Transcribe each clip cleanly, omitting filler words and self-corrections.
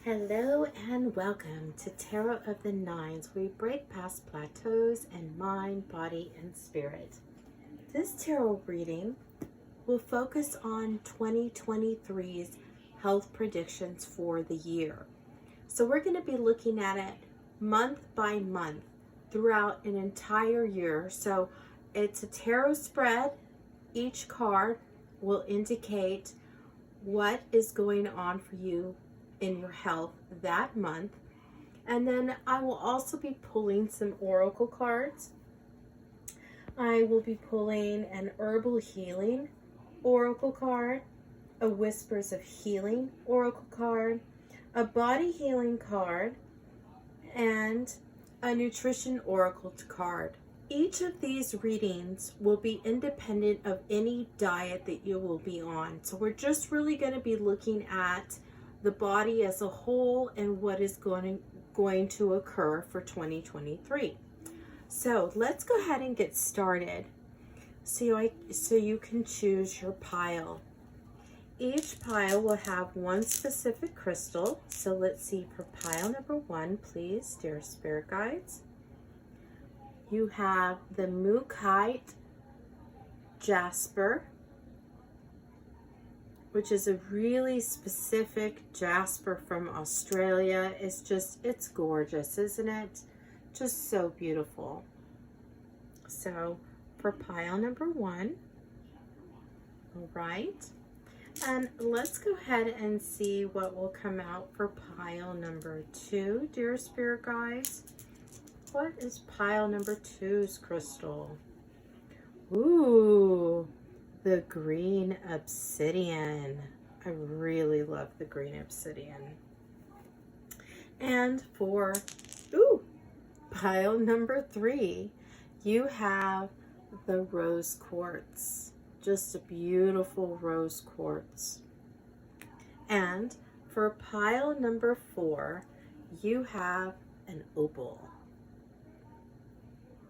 Hello and welcome to Tarot of the Nines, where we break past plateaus in mind, body, and spirit. This tarot reading will focus on 2023's health predictions for the year. So we're going to be looking at it month by month throughout an entire year. So it's a tarot spread. Each card will indicate what is going on for you in your health that month. And then I will also be pulling some oracle cards. I will be pulling an herbal healing oracle card, a whispers of healing oracle card, a body healing card, and a nutrition oracle card. Each of these readings will be independent of any diet that you will be on. So we're just really going to be looking at the body as a whole and what is going to occur for 2023. So let's go ahead and get started so you can choose your pile. Each pile will have one specific crystal. So let's see, for pile number 1, please, dear spirit guides. You have the Mookaite Jasper, which is a really specific jasper from Australia. It's gorgeous, isn't it? Just so beautiful. So for pile number 1, all right. And let's go ahead and see what will come out for pile number 2, dear spirit guides. What is pile number 2's crystal? Ooh, the green obsidian. I really love the green obsidian. And for pile number 3, you have the rose quartz. Just a beautiful rose quartz. And for pile number 4, you have an opal.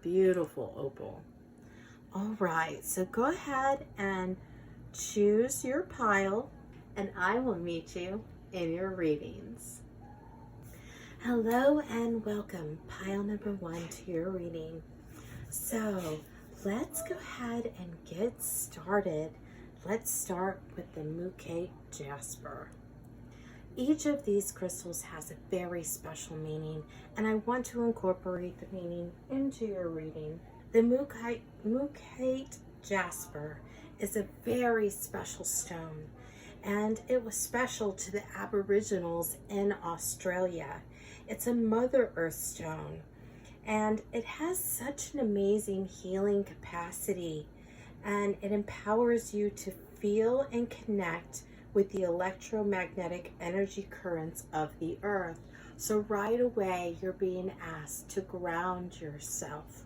Beautiful opal. All right, so go ahead and choose your pile, and I will meet you in your readings. Hello and welcome, pile number 1, to your reading. So let's go ahead and get started. Let's start with the Mookaite Jasper. Each of these crystals has a very special meaning, and I want to incorporate the meaning into your reading. The Mookaite Jasper is a very special stone, and it was special to the Aboriginals in Australia. It's a Mother Earth stone, and it has such an amazing healing capacity, and it empowers you to feel and connect with the electromagnetic energy currents of the earth. So right away, you're being asked to ground yourself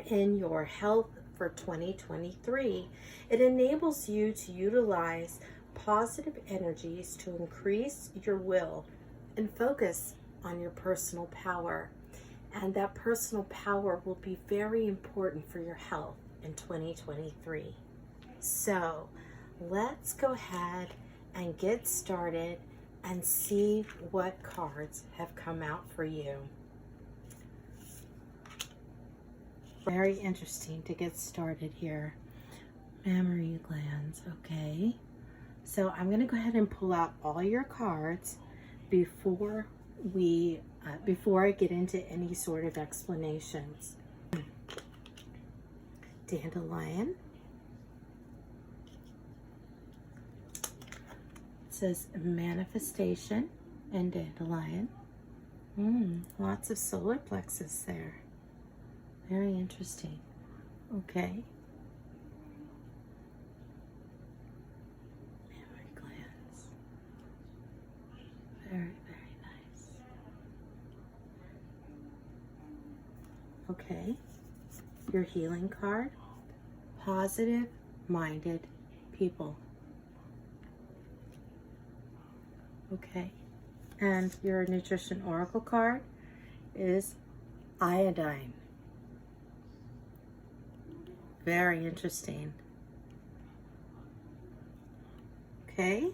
in your health for 2023. It enables you to utilize positive energies to increase your will and focus on your personal power. And that personal power will be very important for your health in 2023. So let's go ahead and get started and see what cards have come out for you. Very interesting to get started here. Mammary glands, okay. So I'm going to go ahead and pull out all your cards before I get into any sort of explanations. Dandelion. It says manifestation and dandelion. Lots of solar plexus there. Very interesting. Okay. Mammary glands. Very, very nice. Okay. Your healing card. Positive-minded people. Okay. And your nutrition oracle card is iodine. Very interesting. Okay.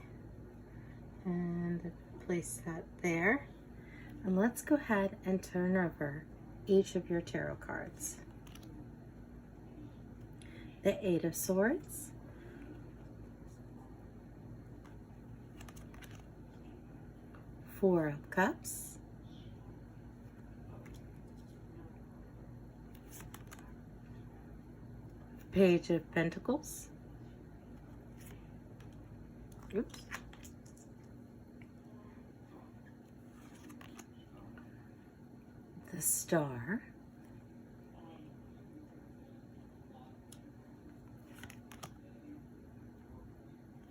And the place that there. And let's go ahead and turn over each of your tarot cards. The Eight of Swords, Four of Cups, Page of Pentacles, oops, the Star,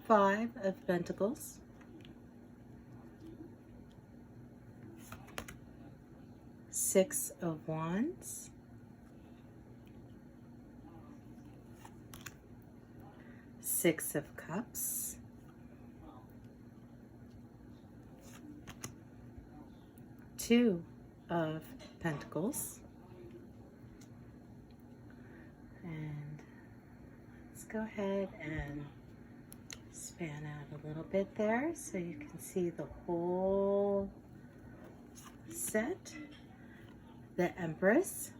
Five of Pentacles, Six of Wands, Six of Cups, Two of Pentacles, and let's go ahead and span out a little bit there so you can see the whole set. The Empress,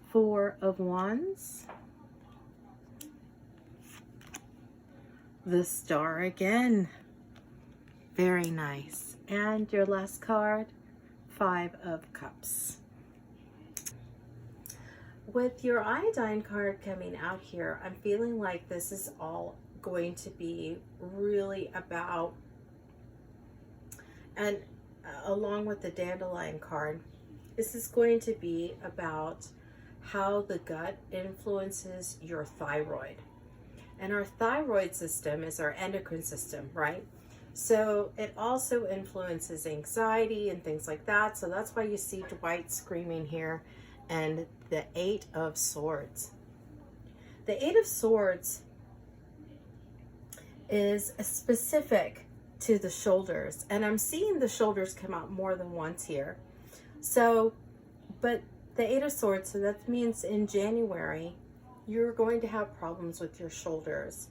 Four of Wands, the Star again, very nice, and your last card, Five of Cups. With your iodine card coming out here, I'm feeling like this is all going to be really about, and along with the dandelion card, this is going to be about how the gut influences your thyroid. And our thyroid system is our endocrine system, right? So it also influences anxiety and things like that. So that's why you see Dwight screaming here, and the Eight of Swords. The Eight of Swords is specific to the shoulders, and I'm seeing the shoulders come out more than once here. So, but the Eight of Swords, so that means in January, you're going to have problems with your shoulders.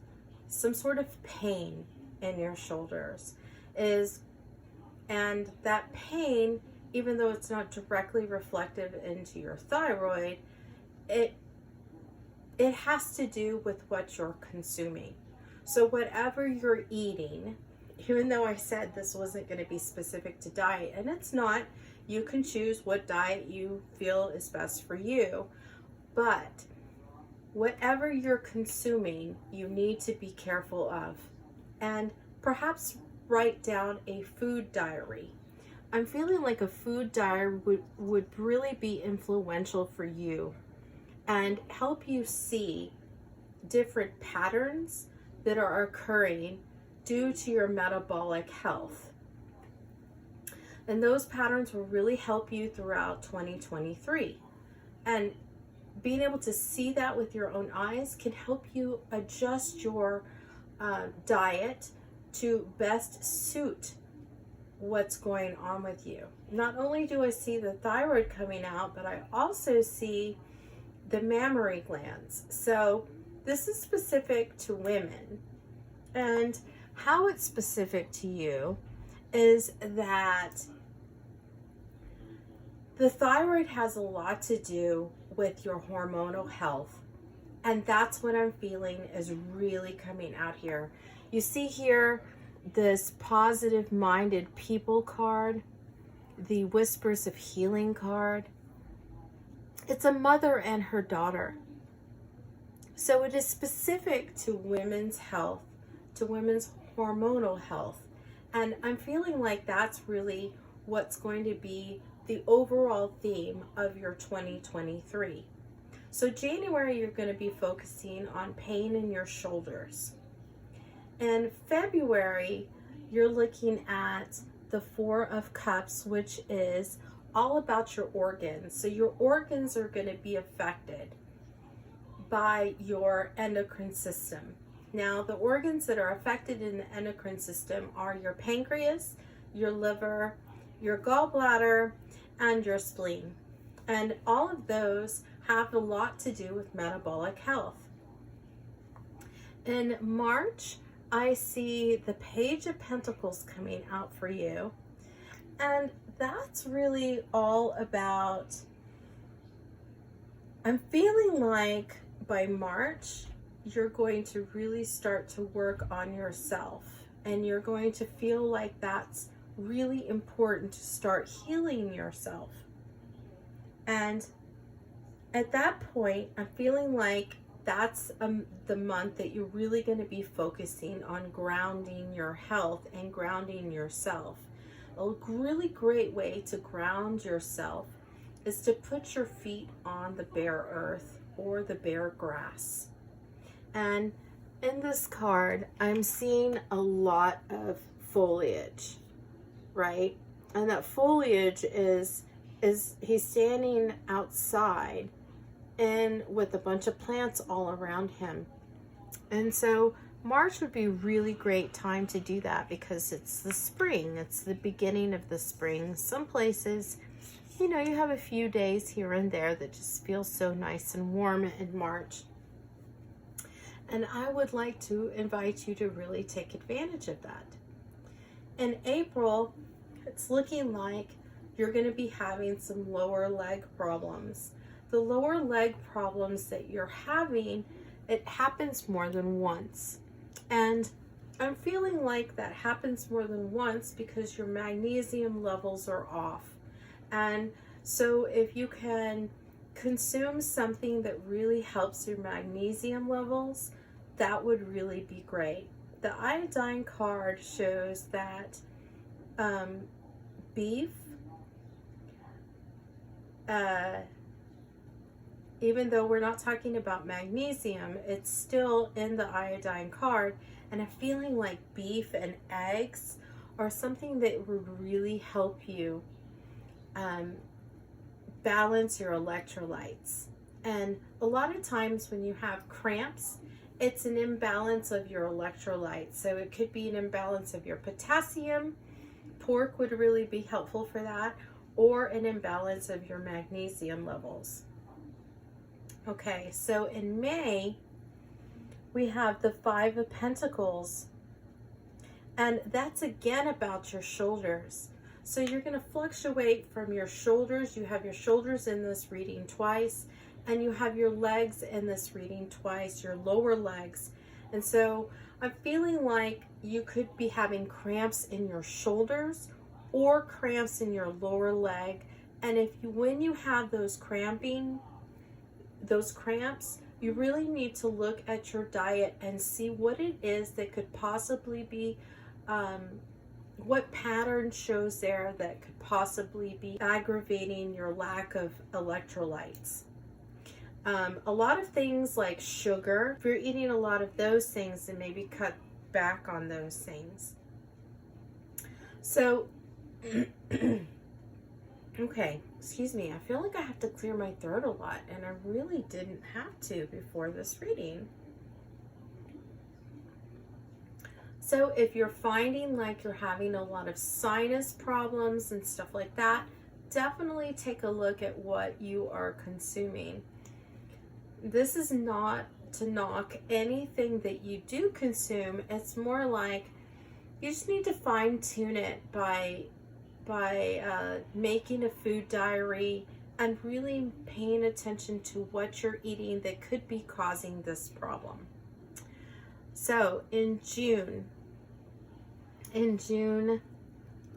Some sort of pain in your shoulders and that pain, even though it's not directly reflective into your thyroid, it has to do with what you're consuming. So whatever you're eating, even though I said this wasn't going to be specific to diet, and it's not, you can choose what diet you feel is best for you, but whatever you're consuming, you need to be careful of, and perhaps write down a food diary. I'm feeling like a food diary would really be influential for you and help you see different patterns that are occurring due to your metabolic health. And those patterns will really help you throughout 2023. And being able to see that with your own eyes can help you adjust your diet to best suit what's going on with you. Not only do I see the thyroid coming out, but I also see the mammary glands. So this is specific to women, and how it's specific to you is that the thyroid has a lot to do with your hormonal health, and that's what I'm feeling is really coming out here. You see here this positive minded people card, the Whispers of Healing card. It's a mother and her daughter. So it is specific to women's health, to women's hormonal health. And I'm feeling like that's really what's going to be the overall theme of your 2023. So January, you're going to be focusing on pain in your shoulders. And February, you're looking at the Four of Cups, which is all about your organs. So your organs are going to be affected by your endocrine system. Now, the organs that are affected in the endocrine system are your pancreas, your liver, your gallbladder, and your spleen. And all of those have a lot to do with metabolic health. In March, I see the Page of Pentacles coming out for you. And that's really all about, I'm feeling like by March, you're going to really start to work on yourself. And you're going to feel like that's really important to start healing yourself. And at that point, I'm feeling like that's the month that you're really going to be focusing on grounding your health and grounding yourself. A really great way to ground yourself is to put your feet on the bare earth or the bare grass. And in this card, I'm seeing a lot of foliage, right? And that foliage is he's standing outside and with a bunch of plants all around him. And so March would be a really great time to do that because it's the spring. It's the beginning of the spring. Some places, you know, you have a few days here and there that just feel so nice and warm in March. And I would like to invite you to really take advantage of that. In April, it's looking like you're going to be having some lower leg problems. The lower leg problems that you're having, it happens more than once. And I'm feeling like that happens more than once because your magnesium levels are off. And so if you can consume something that really helps your magnesium levels, that would really be great. The iodine card shows that beef, even though we're not talking about magnesium, it's still in the iodine card, and I'm feeling like beef and eggs are something that would really help you balance your electrolytes. And a lot of times when you have cramps, it's an imbalance of your electrolytes. So it could be an imbalance of your potassium. Pork would really be helpful for that, or an imbalance of your magnesium levels. Okay, so in May, we have the Five of Pentacles, and that's again about your shoulders. So you're going to fluctuate from your shoulders. You have your shoulders in this reading twice, and you have your legs in this reading twice, your lower legs. And so I'm feeling like you could be having cramps in your shoulders or cramps in your lower leg. And when you have those cramps, you really need to look at your diet and see what it is that could possibly be, what pattern shows there that could possibly be aggravating your lack of electrolytes. A lot of things like sugar, if you're eating a lot of those things, then maybe cut back on those things. So, okay, excuse me, I feel like I have to clear my throat a lot, and I really didn't have to before this reading. So if you're finding like you're having a lot of sinus problems and stuff like that, definitely take a look at what you are consuming. This is not to knock anything that you do consume. It's more like you just need to fine tune it by making a food diary and really paying attention to what you're eating that could be causing this problem. So in June,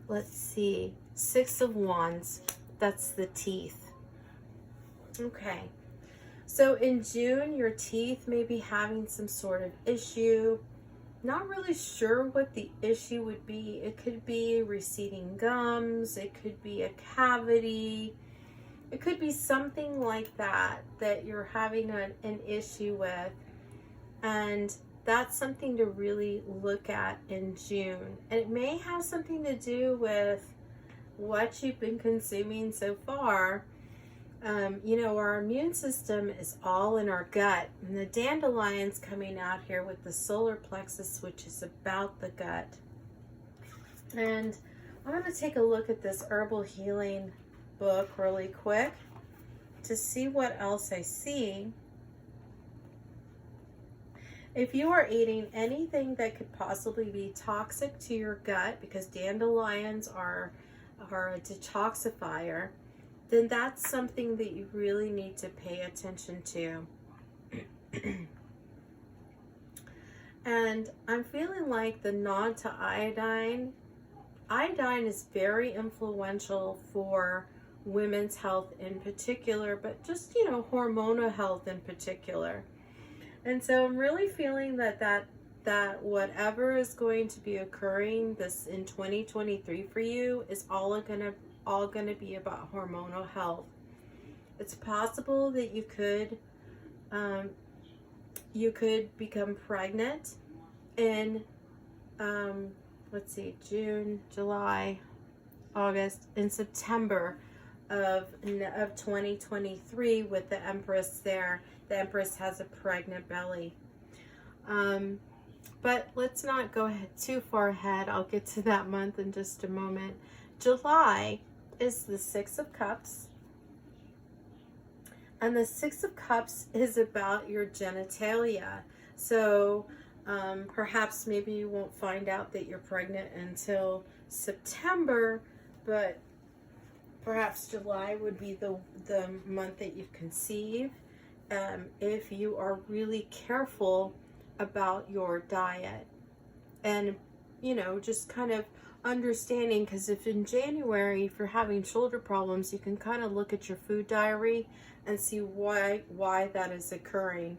let's see, Six of Wands, that's the teeth. Okay. So in June, your teeth may be having some sort of issue. Not really sure what the issue would be. It could be receding gums. It could be a cavity. It could be something like that you're having an issue with. And that's something to really look at in June. And it may have something to do with what you've been consuming so far. You know, our immune system is all in our gut, and the dandelion's coming out here with the solar plexus, which is about the gut. And I'm going to take a look at this herbal healing book really quick to see what else I see. if you are eating anything that could possibly be toxic to your gut, because dandelions are a detoxifier, then that's something that you really need to pay attention to. And I'm feeling like the nod to iodine. Iodine is very influential for women's health in particular, but just, you know, hormonal health in particular. And so I'm really feeling that whatever is going to be occurring this in 2023 for you is all gonna be about hormonal health. It's possible that you could become pregnant in let's see, June, July, August, in September of 2023 with the Empress there. The Empress has a pregnant belly. But let's not go ahead too far ahead. I'll get to that month in just a moment. July is the Six of Cups. And the Six of Cups is about your genitalia. So perhaps maybe you won't find out that you're pregnant until September, but perhaps July would be the month that you conceive, if you are really careful about your diet. And, you know, just kind of understanding, because if in January, if you're having shoulder problems, you can kind of look at your food diary and see why that is occurring.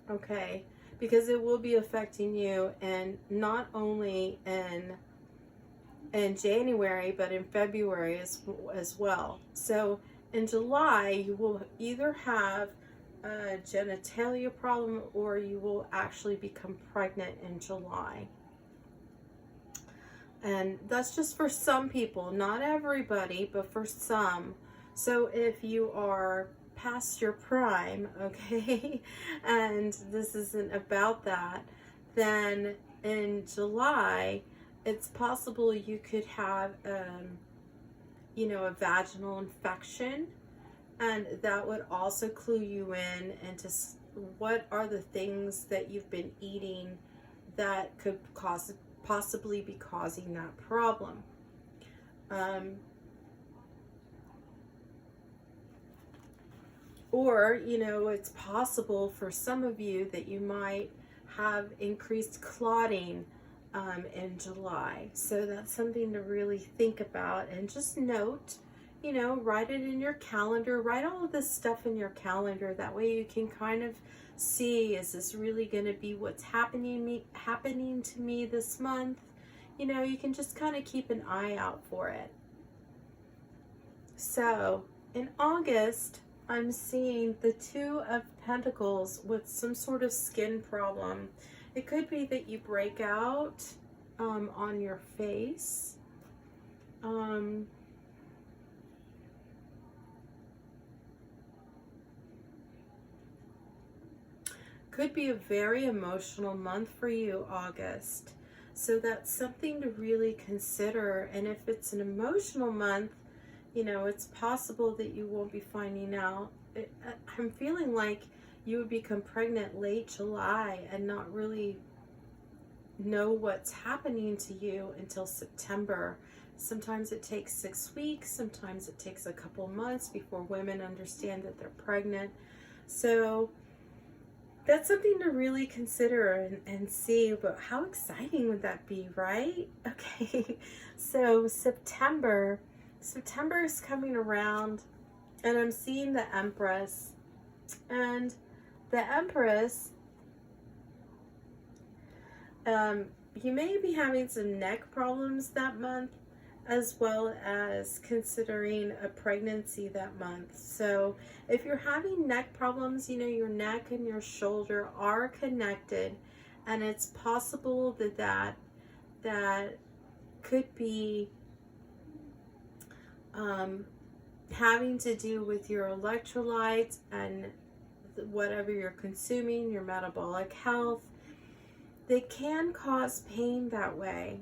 Okay, because it will be affecting you, and not only in January, but in February as well. So in July, you will either have a genitalia problem or you will actually become pregnant in July. And that's just for some people, not everybody, but for some. So if you are past your prime, okay, and this isn't about that, then in July, it's possible you could have, you know, a vaginal infection, and that would also clue you in into what are the things that you've been eating that could possibly be causing that problem. Or, you know, it's possible for some of you that you might have increased clotting in July. So that's something to really think about, and just note, you know, write it in your calendar, write all of this stuff in your calendar. That way you can kind of see, is this really going to be what's happening to me this month? You know, you can just kind of keep an eye out for it. So in August, I'm seeing the Two of Pentacles with some sort of skin problem. It could be that you break out on your face. Could be a very emotional month for you, August. So that's something to really consider. And if it's an emotional month, you know, it's possible that you won't be finding out. I'm feeling like you would become pregnant late July and not really know what's happening to you until September. Sometimes it takes 6 weeks, sometimes it takes a couple months before women understand that they're pregnant. So that's something to really consider and see. But how exciting would that be, right? Okay, so September is coming around, and I'm seeing the Empress. And the Empress, you may be having some neck problems that month, as well as considering a pregnancy that month. So if you're having neck problems, you know, your neck and your shoulder are connected, and it's possible that could be having to do with your electrolytes and whatever you're consuming, your metabolic health. They can cause pain that way.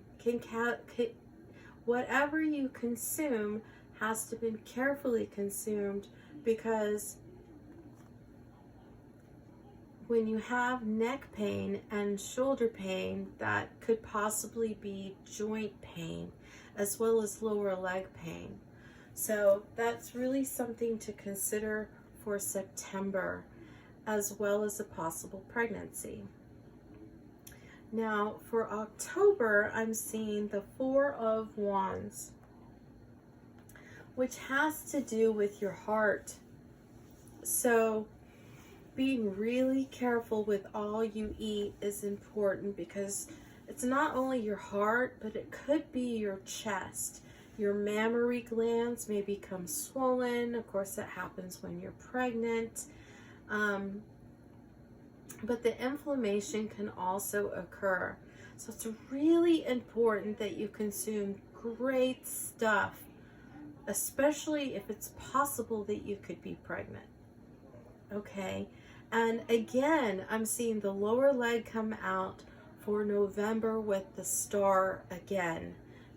Whatever you consume has to be carefully consumed because when you have neck pain and shoulder pain, that could possibly be joint pain as well as lower leg pain. So that's really something to consider for September, as well as a possible pregnancy. Now for October, I'm seeing the Four of Wands, which has to do with your heart. So being really careful with all you eat is important, because it's not only your heart, but it could be your chest. Your mammary glands may become swollen. Of course, that happens when you're pregnant. But the inflammation can also occur. So it's really important that you consume great stuff, especially if it's possible that you could be pregnant. Okay, and again, I'm seeing the lower leg come out for November with the star again.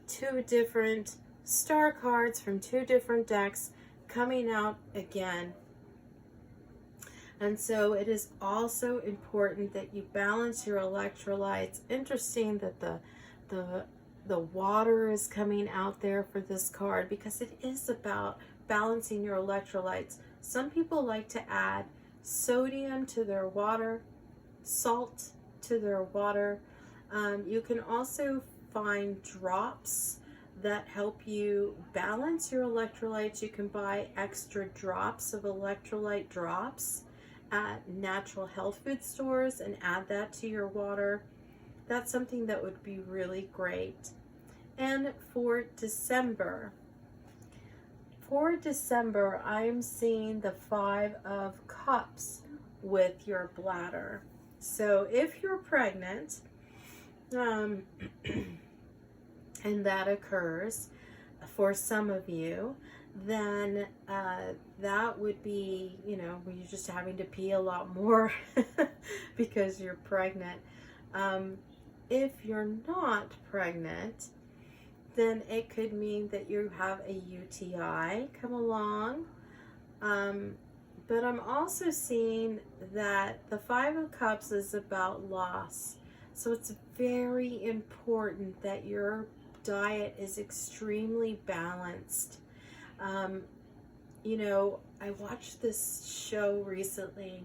Two different star cards from two different decks coming out again. And so it is also important that you balance your electrolytes. Interesting that the water is coming out there for this card, because it is about balancing your electrolytes. Some people like to add sodium to their water, salt to their water. You can also find drops that help you balance your electrolytes. You can buy extra drops of electrolyte drops at natural health food stores and add that to your water. That's something that would be really great. And for December, I am seeing the Five of Cups with your bladder. So if you're pregnant, and that occurs for some of you, then that would be, you're just having to pee a lot more because you're pregnant. If you're not pregnant, then it could mean that you have a UTI come along. But I'm also seeing that the Five of Cups is about loss. So it's very important that your diet is extremely balanced. I watched this show recently.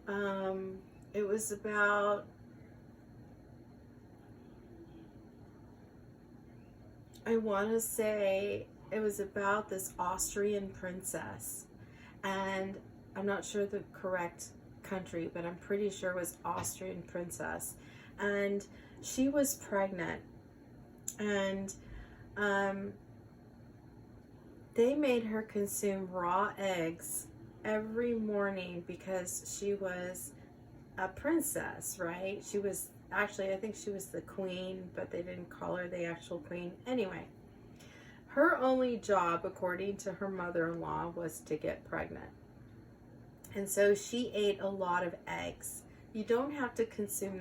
It was about, I want to say it was about this Austrian princess, and I'm not sure the correct country, but I'm pretty sure it was Austrian princess, and she was pregnant, and they made her consume raw eggs every morning because she was a princess, right? She was actually, I think she was the queen, but they didn't call her the actual queen. Anyway, her only job, according to her mother-in-law, was to get pregnant. And so she ate a lot of eggs. You don't have to consume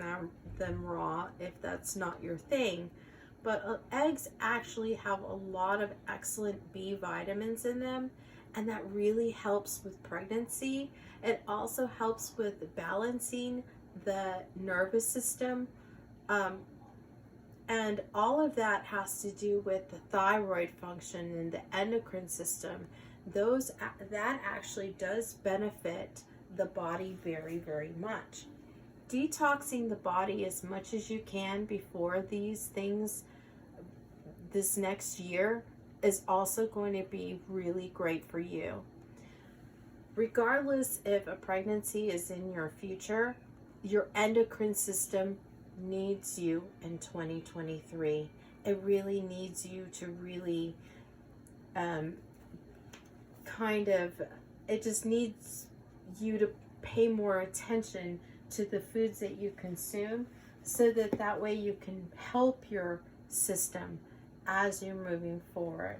them raw if that's not your thing. But eggs actually have a lot of excellent B vitamins in them, and that really helps with pregnancy. It also helps with balancing the nervous system. And all of that has to do with the thyroid function and the endocrine system. That actually does benefit the body very, very much. Detoxing the body as much as you can before these things this next year is also going to be really great for you. Regardless if a pregnancy is in your future, your endocrine system needs you in 2023. It really needs you to really it just needs you to pay more attention to the foods that you consume, so that way you can help your system as you're moving forward.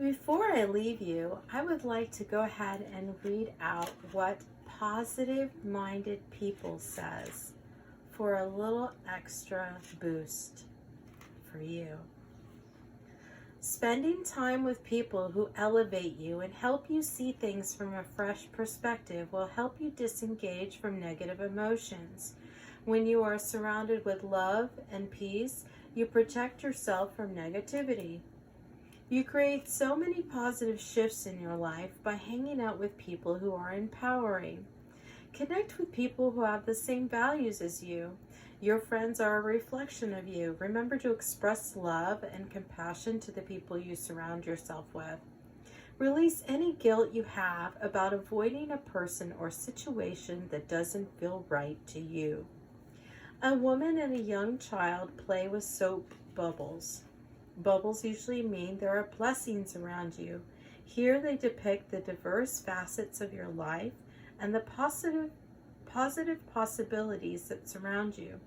Before I leave you, I would like to go ahead and read out what Positive Minded People says for a little extra boost for you. Spending time with people who elevate you and help you see things from a fresh perspective will help you disengage from negative emotions. When you are surrounded with love and peace, you protect yourself from negativity. You create so many positive shifts in your life by hanging out with people who are empowering. Connect with people who have the same values as you. Your friends are a reflection of you. Remember to express love and compassion to the people you surround yourself with. Release any guilt you have about avoiding a person or situation that doesn't feel right to you. A woman and a young child play with soap bubbles. Bubbles usually mean there are blessings around you. Here they depict the diverse facets of your life and the positive possibilities that surround you.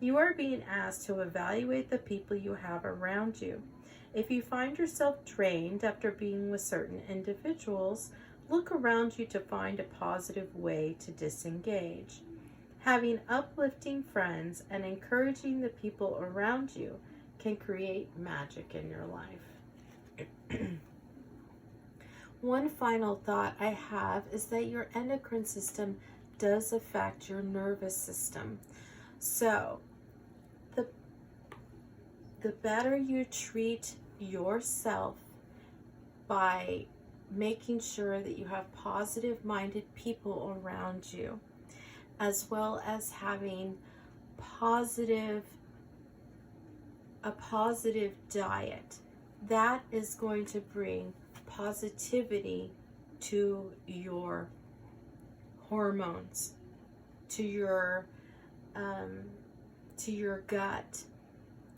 You are being asked to evaluate the people you have around you. If you find yourself drained after being with certain individuals, look around you to find a positive way to disengage. Having uplifting friends and encouraging the people around you can create magic in your life. One final thought I have is that your endocrine system does affect your nervous system. So, the better you treat yourself by making sure that you have positive-minded people around you, as well as having a positive diet, that is going to bring positivity to your hormones, to your gut.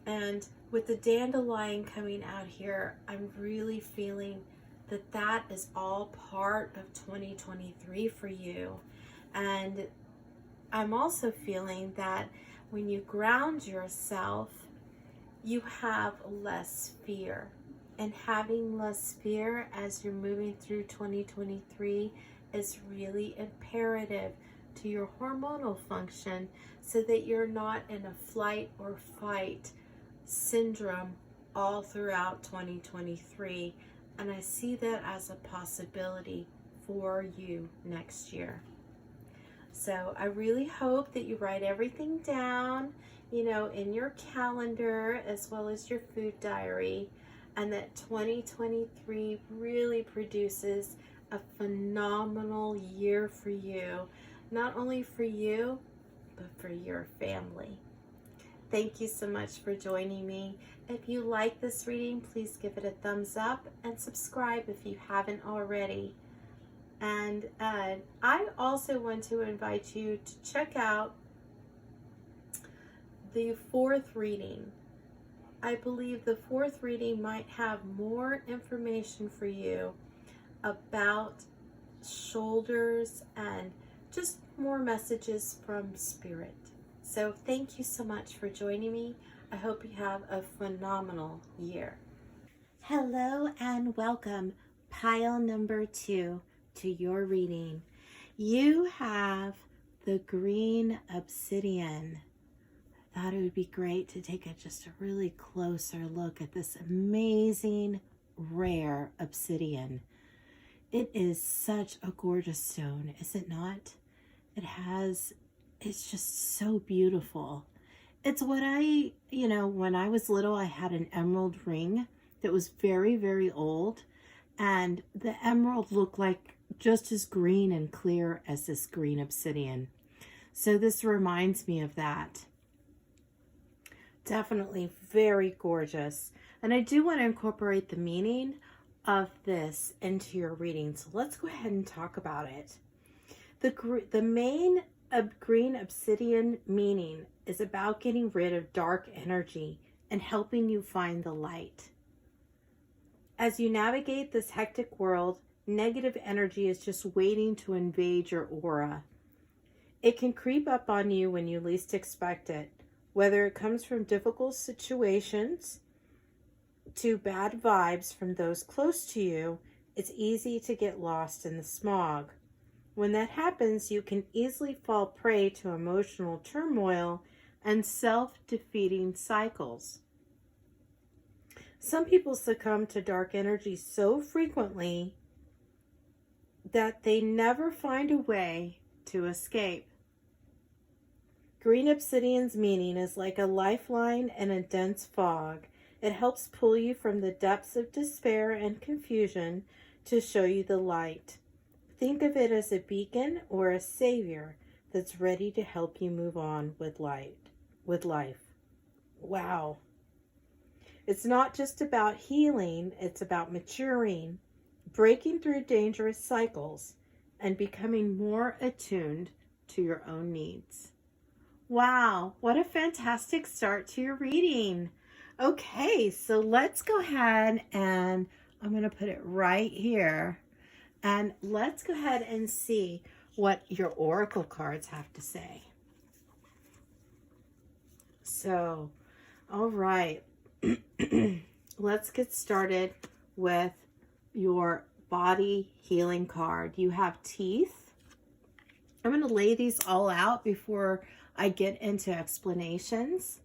And with the dandelion coming out here, I'm really feeling that that is all part of 2023 for you. And I'm also feeling that when you ground yourself, you have less fear. And having less fear as you're moving through 2023 is really imperative to your hormonal function, so that you're not in a flight or fight syndrome all throughout 2023. And I see that as a possibility for you next year. So I really hope that you write everything down, in your calendar as well as your food diary, and that 2023 really produces a phenomenal year for you, not only for you, but for your family. Thank you so much for joining me. If you like this reading, please give it a thumbs up and subscribe if you haven't already. And I also want to invite you to check out the fourth reading. I believe the fourth reading might have more information for you about shoulders and just more messages from Spirit. So thank you so much for joining me. I hope you have a phenomenal year. Hello and welcome, pile number 2, to your reading. You have the green obsidian. I thought it would be great to take just a really closer look at this amazing, rare obsidian. It is such a gorgeous stone, is it not? It's just so beautiful. It's what when I was little, I had an emerald ring that was very, very old, and the emerald looked like just as green and clear as this green obsidian. So this reminds me of that. Definitely very gorgeous. And I do want to incorporate the meaning of this into your reading. So let's go ahead and talk about it. The main green obsidian meaning is about getting rid of dark energy and helping you find the light. As you navigate this hectic world, negative energy is just waiting to invade your aura. It can creep up on you when you least expect it, whether it comes from difficult situations to bad vibes from those close to you. It's easy to get lost in the smog. When that happens, you can easily fall prey to emotional turmoil and self-defeating cycles. Some people succumb to dark energy so frequently that they never find a way to escape. Green obsidian's meaning is like a lifeline in a dense fog. It helps pull you from the depths of despair and confusion to show you the light. Think of it as a beacon or a savior that's ready to help you move on with life. Wow. It's not just about healing, it's about maturing, breaking through dangerous cycles, and becoming more attuned to your own needs. Wow, what a fantastic start to your reading. Okay, so let's go ahead and I'm going to put it right here. And let's go ahead and see what your oracle cards have to say. So, all right. Let's get started with your body healing card. You have teeth. I'm going to lay these all out before I get into explanations.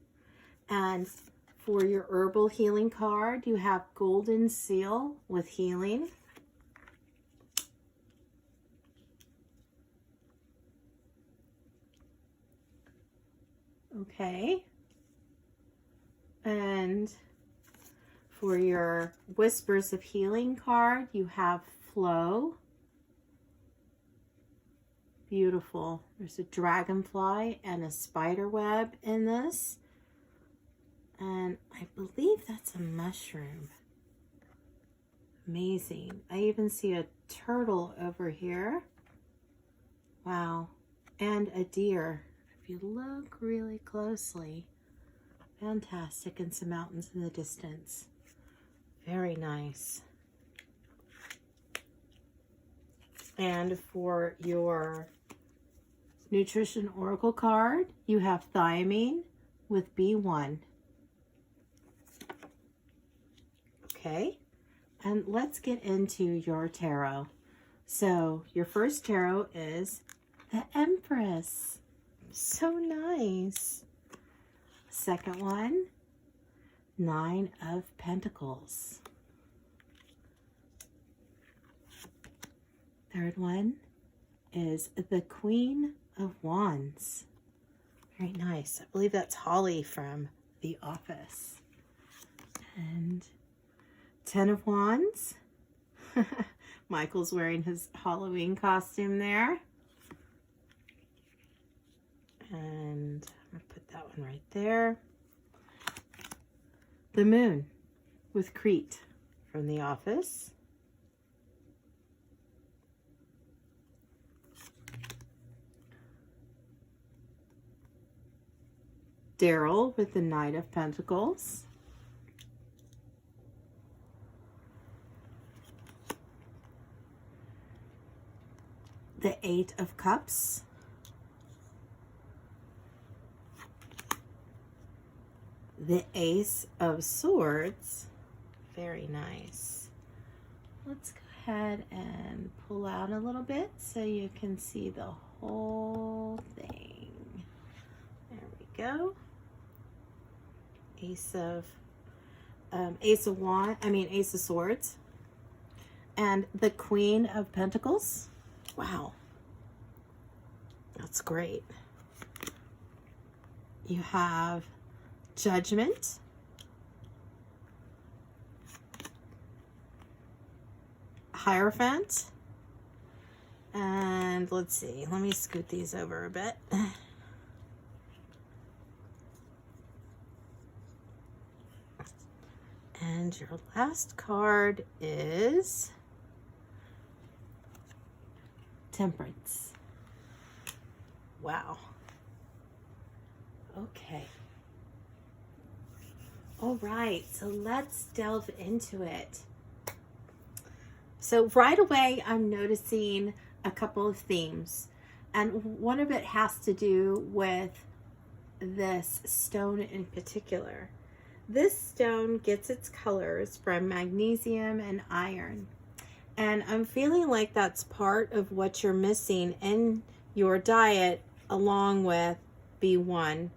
And for your herbal healing card, you have golden seal with healing. Okay. And for your whispers of healing card, you have flow. Beautiful. There's a dragonfly and a spider web in this. And I believe that's a mushroom. Amazing. I even see a turtle over here. Wow. And a deer. If you look really closely. Fantastic. And some mountains in the distance. Very nice. And for your Nutrition Oracle card, you have thiamine with B1. Okay, and let's get into your tarot. So your first tarot is the Empress. So nice. Second one, Nine of Pentacles. Third one is the Queen of Wands. Very nice. I believe that's Holly from The Office. And 10 of Wands. Michael's wearing his Halloween costume there. And I'm going to put that one right there. The Moon with Crete from The Office. Daryl with the Knight of Pentacles. The Eight of Cups. The Ace of Swords. Very nice. Let's go ahead and pull out a little bit so you can see the whole thing. There we go. Ace of Swords. And the Queen of Pentacles. Wow. That's great. You have Judgment. Hierophant. And let's see. Let me scoot these over a bit. And your last card is Temperance. Wow. Okay. All right, so let's delve into it. So right away, I'm noticing a couple of themes. And one of it has to do with this stone in particular. This stone gets its colors from magnesium and iron. And I'm feeling like that's part of what you're missing in your diet along with B1.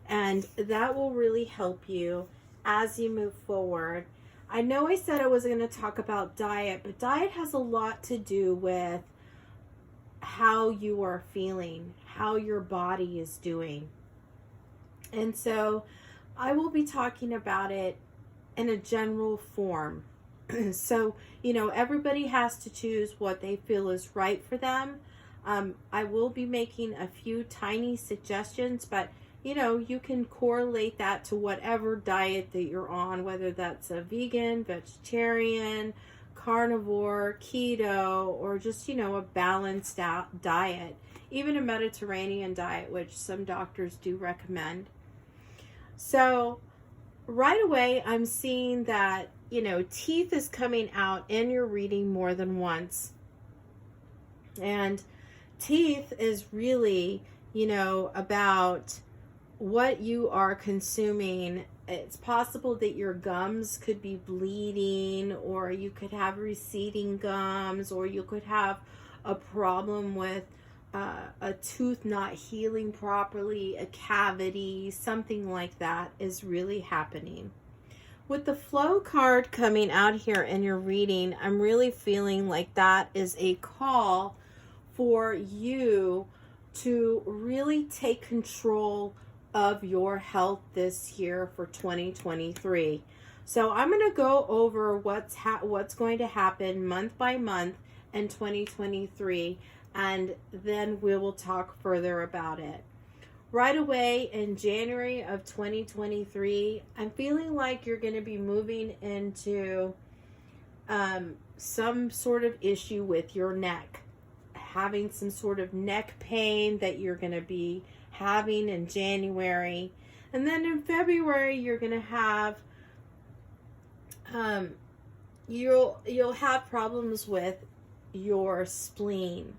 And that will really help you as you move forward. I know I said I was going to talk about diet, but diet has a lot to do with how you are feeling, how your body is doing. And so I will be talking about it in a general form. So, everybody has to choose what they feel is right for them. I will be making a few tiny suggestions, but you can correlate that to whatever diet that you're on, whether that's a vegan, vegetarian, carnivore, keto, or just, a balanced diet, even a Mediterranean diet, which some doctors do recommend. So right away, I'm seeing that, teeth is coming out in your reading more than once. And teeth is really, about what you are consuming. It's possible that your gums could be bleeding, or you could have receding gums, or you could have a problem with a tooth not healing properly, a cavity, something like that is really happening. With the flow card coming out here in your reading, I'm really feeling like that is a call for you to really take control of your health this year for 2023. So I'm going to go over what's going to happen month by month in 2023, and then we will talk further about it. Right away in January of 2023, I'm feeling like you're going to be moving into some sort of issue with your neck, having some sort of neck pain that you're going to be having in January. And then in February, you're going to have you'll have problems with your spleen.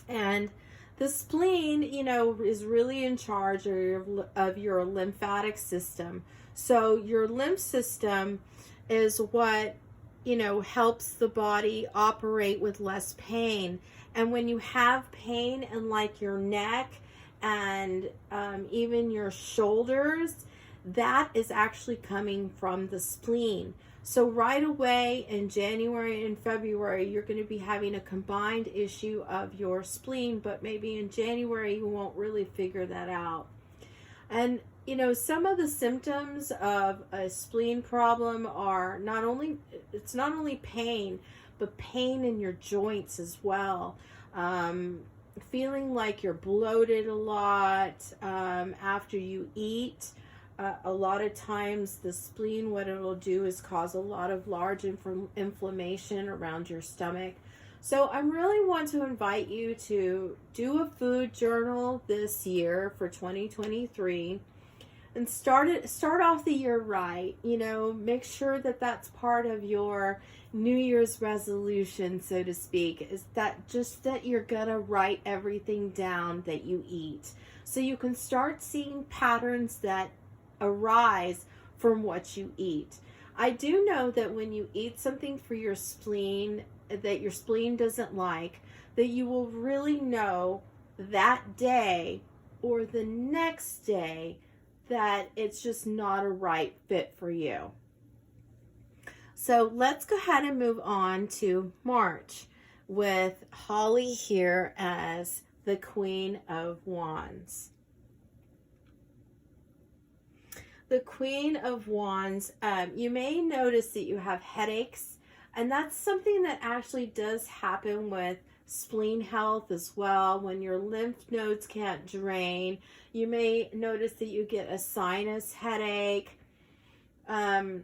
And the spleen, is really in charge of your lymphatic system. So your lymph system is what, helps the body operate with less pain. And when you have pain in like your neck and even your shoulders, that is actually coming from the spleen. So right away in January and February, you're going to be having a combined issue of your spleen, but maybe in January you won't really figure that out. And some of the symptoms of a spleen problem are not only pain, but pain in your joints as well. Feeling like you're bloated a lot after you eat. A lot of times the spleen, what it'll do is cause a lot of large inflammation around your stomach. So I really want to invite you to do a food journal this year for 2023 and start off the year right. Make sure that that's part of your New Year's resolution, so to speak, is that you're gonna write everything down that you eat, so you can start seeing patterns that arise from what you eat. I do know that when you eat something for your spleen that your spleen doesn't like, that you will really know that day or the next day that it's just not a right fit for you. So let's go ahead and move on to March with Holly here as the Queen of Wands. The Queen of Wands, you may notice that you have headaches, and that's something that actually does happen with spleen health as well. When your lymph nodes can't drain, you may notice that you get a sinus headache. And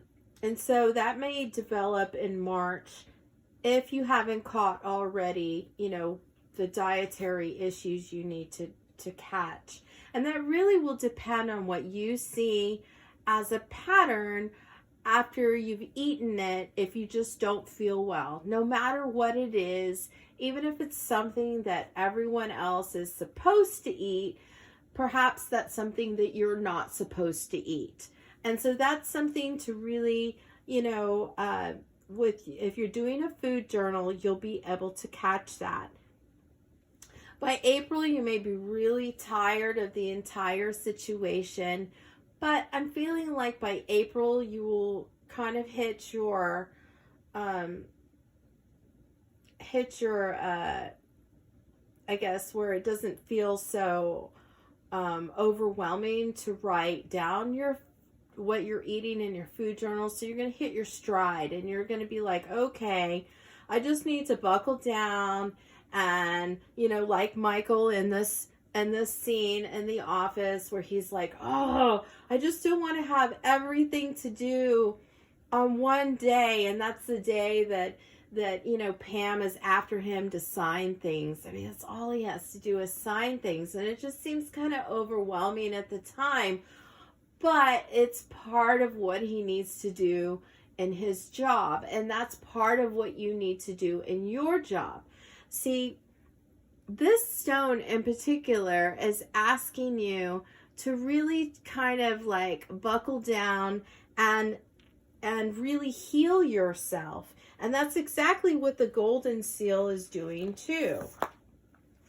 so that may develop in March if you haven't caught already, the dietary issues you need to catch. And that really will depend on what you see as a pattern after you've eaten it, if you just don't feel well. No matter what it is, even if it's something that everyone else is supposed to eat, perhaps that's something that you're not supposed to eat. And so that's something to really, if you're doing a food journal, you'll be able to catch that. By April, you may be really tired of the entire situation, But I'm feeling like by April you will kind of hit your I guess where it doesn't feel so overwhelming to write down what you're eating in your food journal. So you're going to hit your stride and you're going to be like, okay, I just need to buckle down. And, you know, like Michael in this scene in the office where he's like, oh, I just don't want to have everything to do on one day. And that's the day that, you know, Pam is after him to sign things. I mean, that's all he has to do is sign things. And it just seems kind of overwhelming at the time. But it's part of what he needs to do in his job. And that's part of what you need to do in your job. See, this stone in particular is asking you to really kind of like buckle down and really heal yourself. And that's exactly what the golden seal is doing too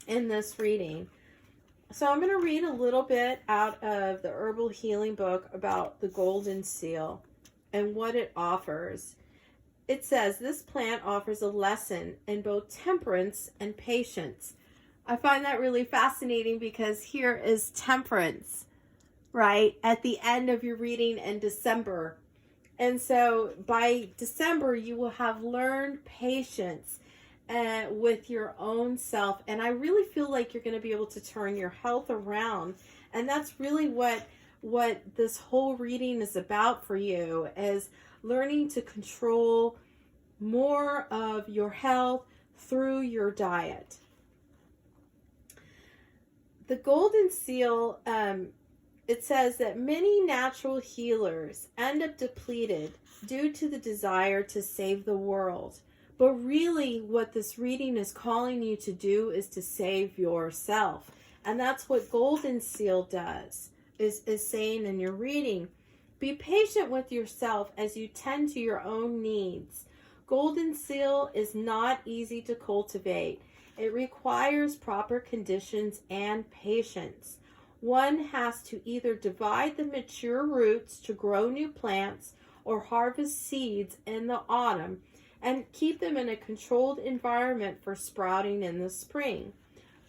in this reading. So I'm going to read a little bit out of the Herbal Healing book about the golden seal and what it offers. It says, this plant offers a lesson in both temperance and patience. I find that really fascinating because here is temperance, right, at the end of your reading in December. And so by December, you will have learned patience with your own self. And I really feel like you're going to be able to turn your health around. And that's really what this whole reading is about for you, is learning to control more of your health through your diet. The golden seal, it says that many natural healers end up depleted due to the desire to save the world. But really what this reading is calling you to do is to save yourself. And that's what golden seal does, is saying in your reading. Be patient with yourself as you tend to your own needs. Golden seal is not easy to cultivate. It requires proper conditions and patience. One has to either divide the mature roots to grow new plants or harvest seeds in the autumn and keep them in a controlled environment for sprouting in the spring.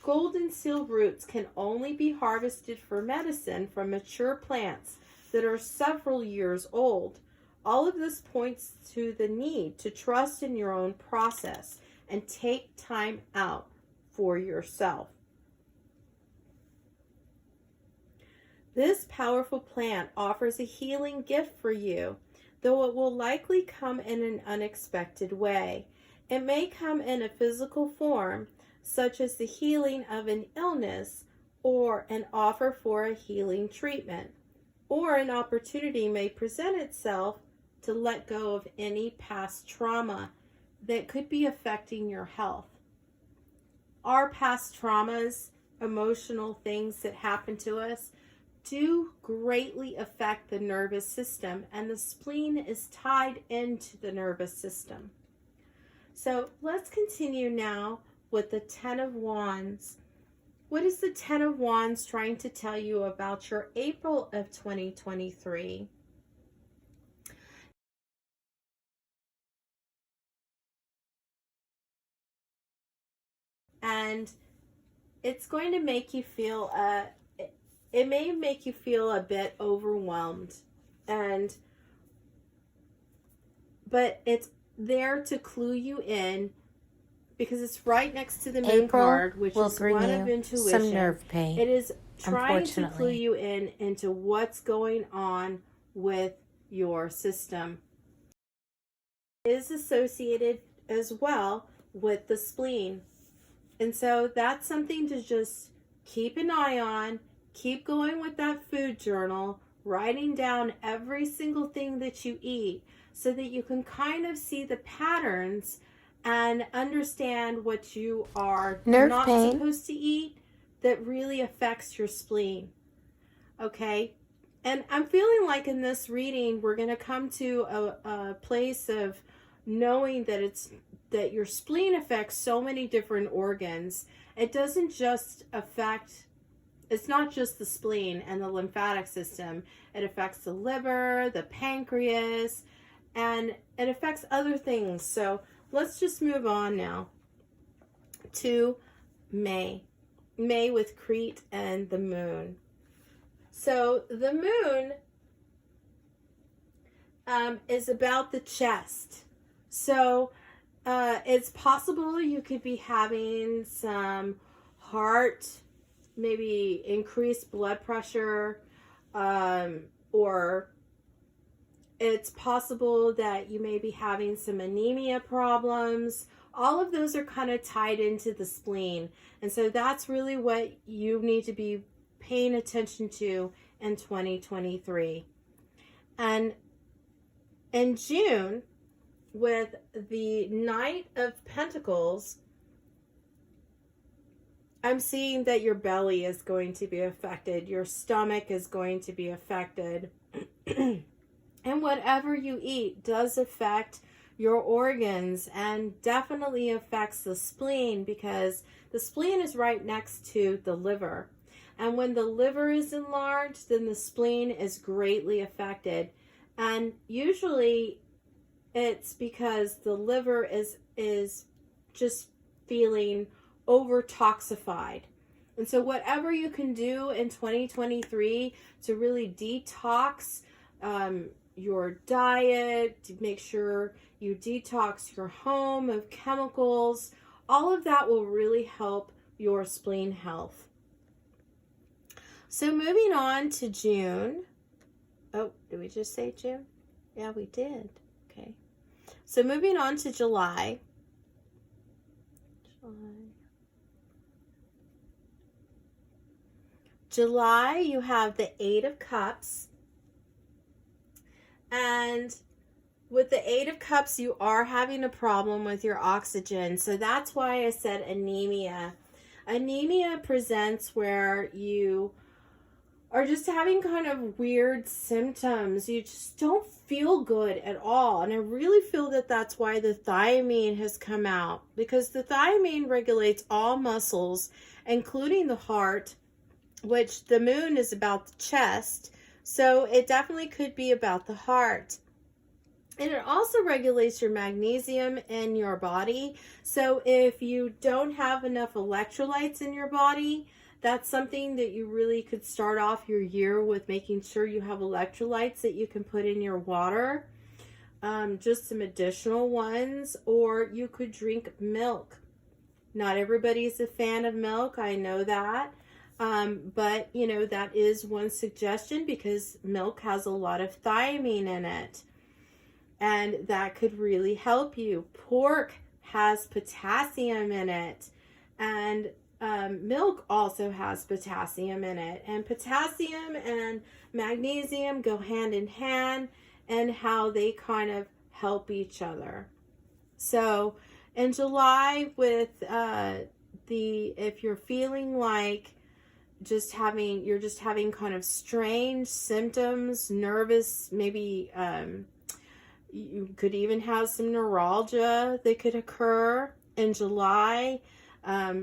Golden seal roots can only be harvested for medicine from mature plants that are several years old. All of this points to the need to trust in your own process and take time out for yourself. This powerful plant offers a healing gift for you, though it will likely come in an unexpected way. It may come in a physical form, such as the healing of an illness or an offer for a healing treatment, or an opportunity may present itself to let go of any past trauma that could be affecting your health. Our past traumas, emotional things that happen to us, do greatly affect the nervous system, and the spleen is tied into the nervous system. So let's continue now with the Ten of Wands. What is the Ten of Wands trying to tell you about your April of 2023? And it's going to make you feel it may make you feel a bit overwhelmed, but it's there to clue you in, because it's right next to the moon card, which is one of intuition. Some nerve pain. It is trying to clue you into what's going on with your system. It is associated as well with the spleen. And so that's something to just keep an eye on. Keep going with that food journal, writing down every single thing that you eat so that you can kind of see the patterns and understand what you are not supposed to eat that really affects your spleen. Okay? And I'm feeling like in this reading, we're going to come to a place of knowing that your spleen affects so many different organs. It doesn't just affect it's not just the spleen and the lymphatic system. It affects the liver, the pancreas, and it affects other things. So let's just move on now to May. May with Crete and the moon. So the moon is about the chest. So it's possible you could be having some heart, maybe increased blood pressure, or it's possible that you may be having some anemia problems. All of those are kind of tied into the spleen. And so that's really what you need to be paying attention to in 2023. And in June, with the Knight of Pentacles, I'm seeing that your belly is going to be affected. Your stomach is going to be affected. And whatever you eat does affect your organs and definitely affects the spleen, because the spleen is right next to the liver. And when the liver is enlarged, then the spleen is greatly affected. And usually it's because the liver is just feeling over toxified. And so whatever you can do in 2023 to really detox your diet, to make sure you detox your home of chemicals, all of that will really help your spleen health. So moving on to June. Oh, did we just say June? Yeah, we did. Okay. So moving on to July. July, you have the Eight of Cups. And with the Eight of Cups, you are having a problem with your oxygen. So that's why I said anemia. Anemia presents where you are just having kind of weird symptoms. You just don't feel good at all. And I really feel that that's why the thiamine has come out, because the thiamine regulates all muscles, including the heart, which the moon is about the chest. So it definitely could be about the heart. And it also regulates your magnesium in your body. So if you don't have enough electrolytes in your body, that's something that you really could start off your year with, making sure you have electrolytes that you can put in your water, just some additional ones, or you could drink milk. Not everybody's a fan of milk, I know that, but you know, that is one suggestion, because milk has a lot of thiamine in it, and that could really help you. Pork has potassium in it, and milk also has potassium in it, and potassium and magnesium go hand in hand, and how they kind of help each other. So in July, with if you're feeling like you're just having kind of strange symptoms, nervous, maybe you could even have some neuralgia that could occur in July.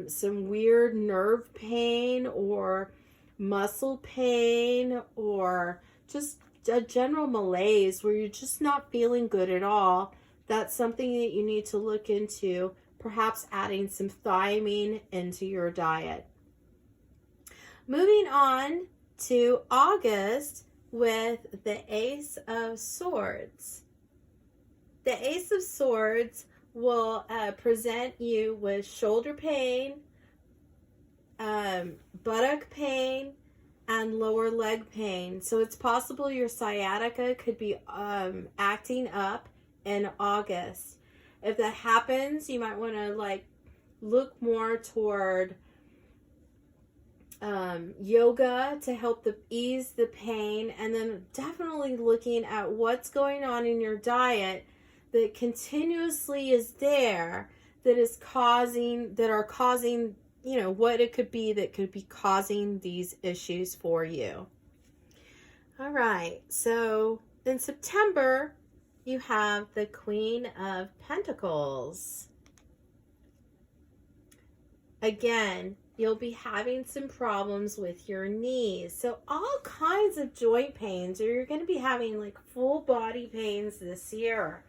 Some weird nerve pain or muscle pain, or just a general malaise where you're just not feeling good at all. That's something that you need to look into, perhaps adding some thiamine into your diet. Moving on to August with the Ace of Swords. The Ace of Swords will present you with shoulder pain, buttock pain, and lower leg pain. So it's possible your sciatica could be acting up in August. If that happens, you might want to look more toward yoga to help ease the pain, and then definitely looking at what's going on in your diet that continuously is there, that are causing, you know, what it could be that could be causing these issues for you. All right, so in September, you have the Queen of Pentacles. Again, you'll be having some problems with your knees. So all kinds of joint pains, or you're going to be having like full body pains this year.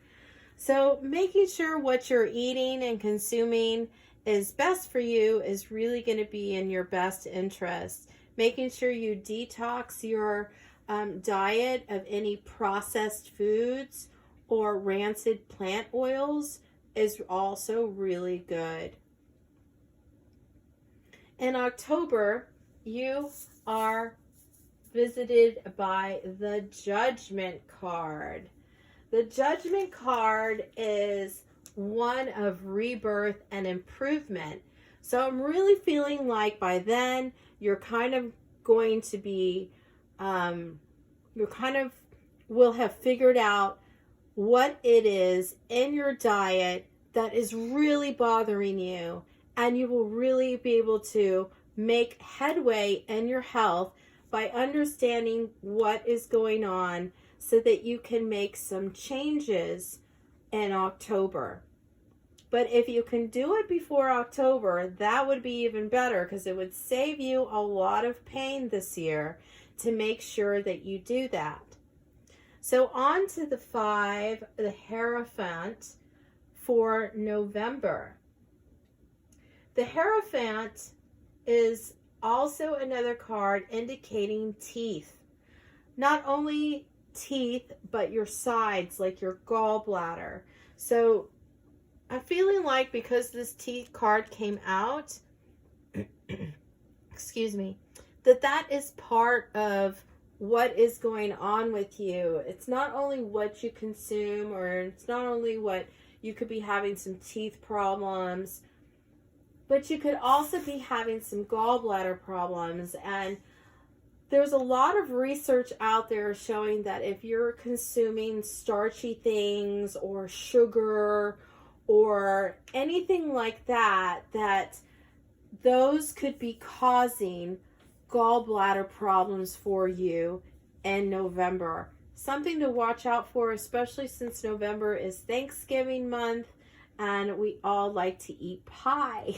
So making sure what you're eating and consuming is best for you is really going to be in your best interest. Making sure you detox your diet of any processed foods or rancid plant oils is also really good. In October, you are visited by the Judgment card. The Judgment card is one of rebirth and improvement. So I'm really feeling like by then you're kind of going to be, will have figured out what it is in your diet that is really bothering you, and you will really be able to make headway in your health by understanding what is going on so that you can make some changes in October. But if you can do it before October, that would be even better, because it would save you a lot of pain this year to make sure that you do that. So on to the 5, the Hierophant for November. The Hierophant is also another card indicating teeth. Not only teeth, but your sides, like your gallbladder. So I'm feeling like because this teeth card came out, excuse me, that is part of what is going on with you. It's not only what you consume, or it's not only what you could be having some teeth problems, but you could also be having some gallbladder problems. And there's a lot of research out there showing that if you're consuming starchy things or sugar or anything like that, that those could be causing gallbladder problems for you in November. Something to watch out for, especially since November is Thanksgiving month and we all like to eat pie.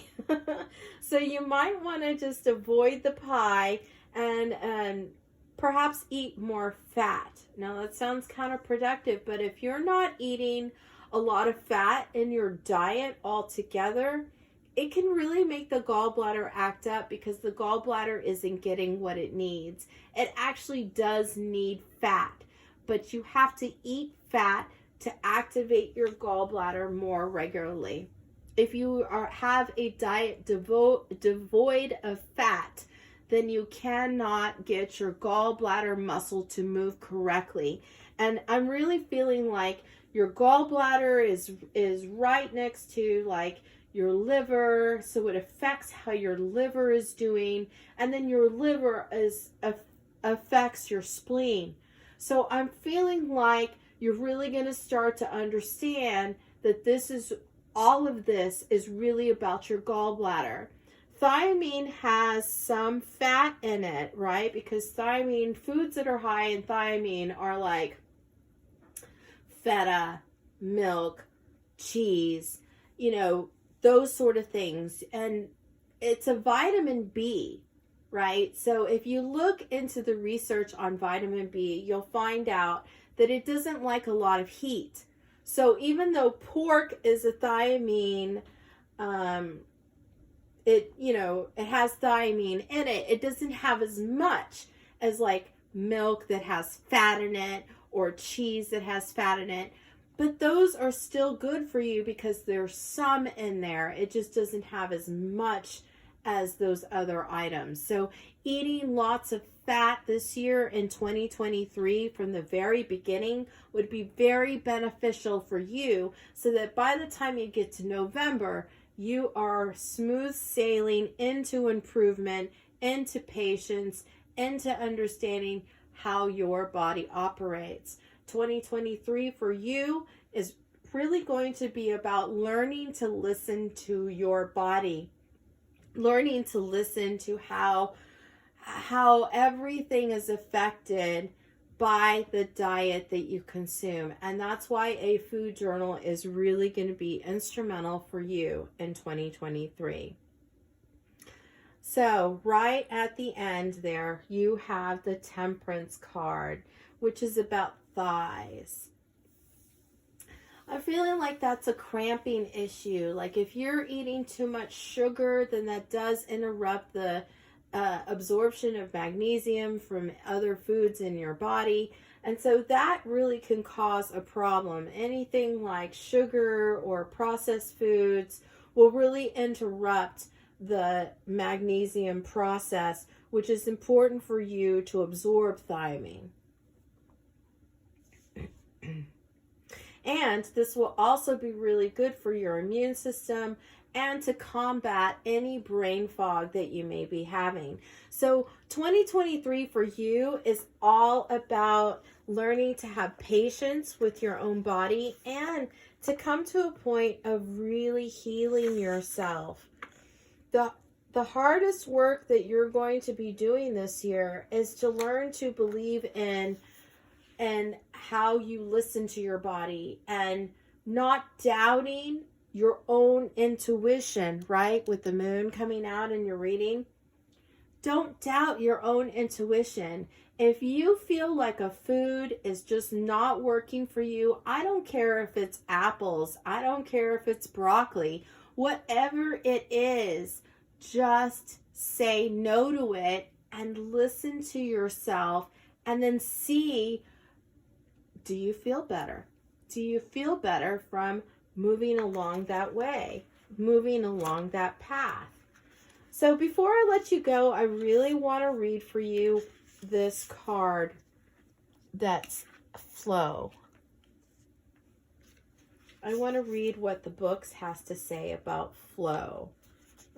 So you might want to just avoid the pie and perhaps eat more fat. Now that sounds counterproductive, but if you're not eating a lot of fat in your diet altogether, it can really make the gallbladder act up, because the gallbladder isn't getting what it needs. It actually does need fat, but you have to eat fat to activate your gallbladder more regularly. If you have a diet devoid of fat, then you cannot get your gallbladder muscle to move correctly. And I'm really feeling like your gallbladder is right next to like your liver, so it affects how your liver is doing, and then your liver affects your spleen. So I'm feeling like you're really going to start to understand that all of this is really about your gallbladder. Thiamine has some fat in it, right? Because thiamine, foods that are high in thiamine are like feta, milk, cheese, those sort of things. And it's a vitamin B, right? So if you look into the research on vitamin B, you'll find out that it doesn't like a lot of heat. So even though pork is a thiamine, it has thiamine in it, it doesn't have as much as like milk that has fat in it or cheese that has fat in it. But those are still good for you because there's some in there. It just doesn't have as much as those other items. So eating lots of fat this year in 2023 from the very beginning would be very beneficial for you, so that by the time you get to November, you are smooth sailing into improvement, into patience, into understanding how your body operates. 2023 for you is really going to be about learning to listen to your body, learning to listen to how everything is affected by the diet that you consume. And that's why a food journal is really going to be instrumental for you in 2023. So right at the end there, you have the Temperance card, which is about thighs. I'm feeling like that's a cramping issue. Like if you're eating too much sugar, then that does interrupt the absorption of magnesium from other foods in your body. And so that really can cause a problem. Anything like sugar or processed foods will really interrupt the magnesium process, which is important for you to absorb thiamine. And this will also be really good for your immune system and to combat any brain fog that you may be having. So 2023 for you is all about learning to have patience with your own body and to come to a point of really healing yourself. The hardest work that you're going to be doing this year is to learn to believe in and how you listen to your body and not doubting your own intuition, right? With the moon coming out in your reading. Don't doubt your own intuition. If you feel like a food is just not working for you, I don't care if it's apples, I don't care if it's broccoli, whatever it is, just say no to it and listen to yourself and then see, do you feel better? Do you feel better from moving along that way, moving along that path? So before I let you go, I really want to read for you this card that's flow. I want to read what the books has to say about flow.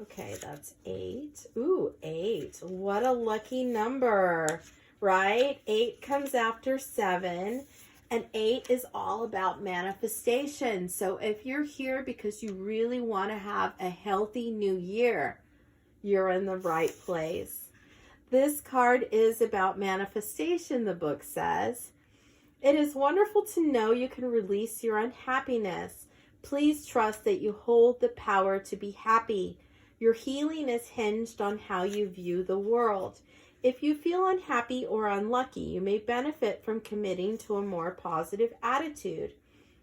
Okay, that's 8. Ooh, 8. What a lucky number, right? 8 comes after 7. And 8 is all about manifestation. So if you're here because you really want to have a healthy new year, you're in the right place. This card is about manifestation, the book says. It is wonderful to know you can release your unhappiness. Please trust that you hold the power to be happy. Your healing is hinged on how you view the world. If you feel unhappy or unlucky, you may benefit from committing to a more positive attitude.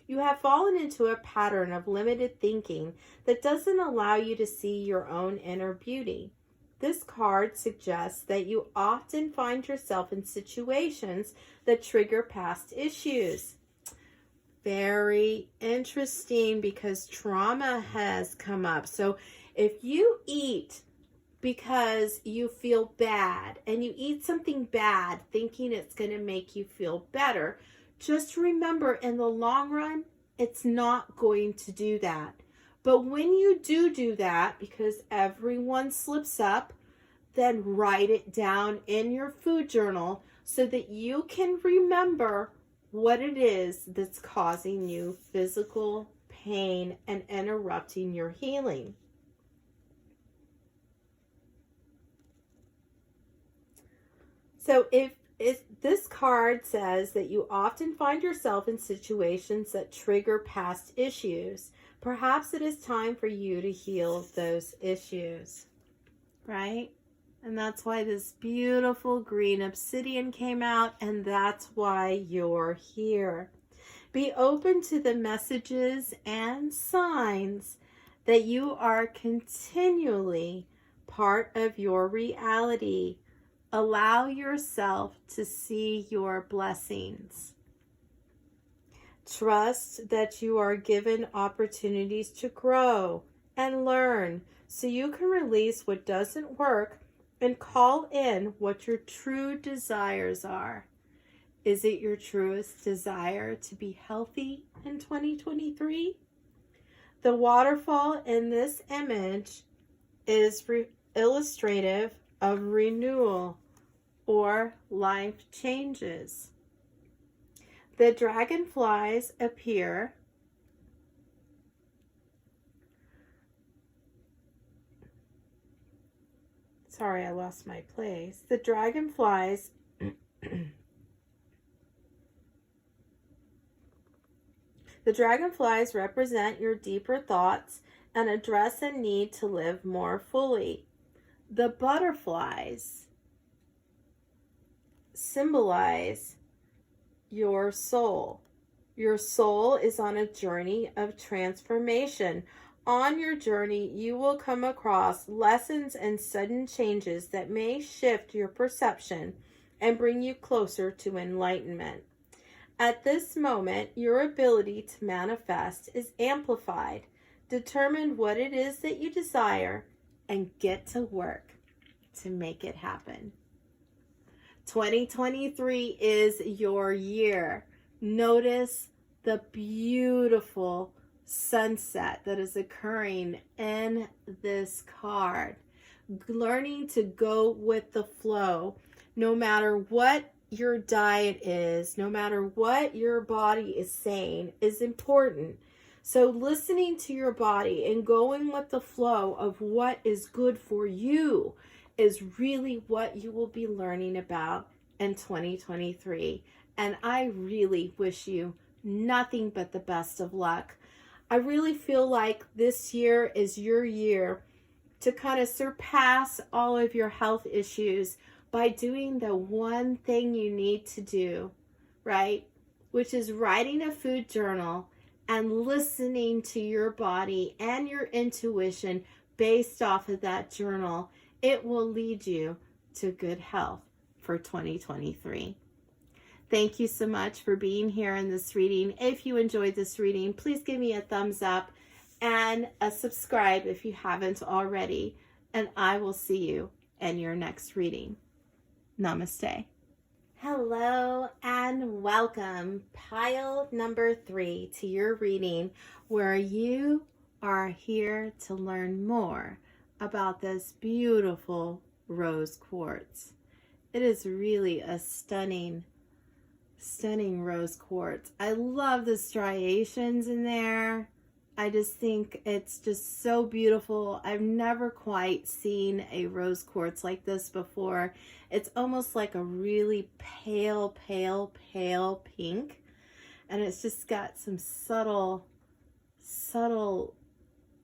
You have fallen into a pattern of limited thinking that doesn't allow you to see your own inner beauty. This card suggests that you often find yourself in situations that trigger past issues. Very interesting because trauma has come up. So if you eat because you feel bad and you eat something bad thinking it's going to make you feel better, just remember in the long run, it's not going to do that. But when you do that, because everyone slips up, then write it down in your food journal so that you can remember what it is that's causing you physical pain and interrupting your healing. So if this card says that you often find yourself in situations that trigger past issues, perhaps it is time for you to heal those issues, right? And that's why this beautiful green obsidian came out, and that's why you're here. Be open to the messages and signs that you are continually part of your reality. Allow yourself to see your blessings. Trust that you are given opportunities to grow and learn so you can release what doesn't work and call in what your true desires are. Is it your truest desire to be healthy in 2023? The waterfall in this image is illustrative of renewal or life changes. The dragonflies appear Sorry, I lost my place. The dragonflies The dragonflies represent your deeper thoughts and address a need to live more fully. The butterflies symbolize your soul. Your soul is on a journey of transformation. On your journey, you will come across lessons and sudden changes that may shift your perception and bring you closer to enlightenment. At this moment, your ability to manifest is amplified. Determine what it is that you desire and get to work to make it happen. 2023 is your year. Notice the beautiful sunset that is occurring in this card. Learning to go with the flow. No matter what your diet is, no matter what your body is saying, is important. So listening to your body and going with the flow of what is good for you is really what you will be learning about in 2023. And I really wish you nothing but the best of luck. I really feel like this year is your year to kind of surpass all of your health issues by doing the one thing you need to do, right? Which is writing a food journal and listening to your body and your intuition based off of that journal. It will lead you to good health for 2023. Thank you so much for being here in this reading. If you enjoyed this reading, please give me a thumbs up and a subscribe if you haven't already. And I will see you in your next reading. Namaste. Hello and welcome, pile number 3, to your reading, where you are here to learn more about this beautiful rose quartz. It is really a stunning rose quartz. I love the striations in there. I just think it's just so beautiful. I've never quite seen a rose quartz like this before. It's almost like a really pale pink. And it's just got some subtle,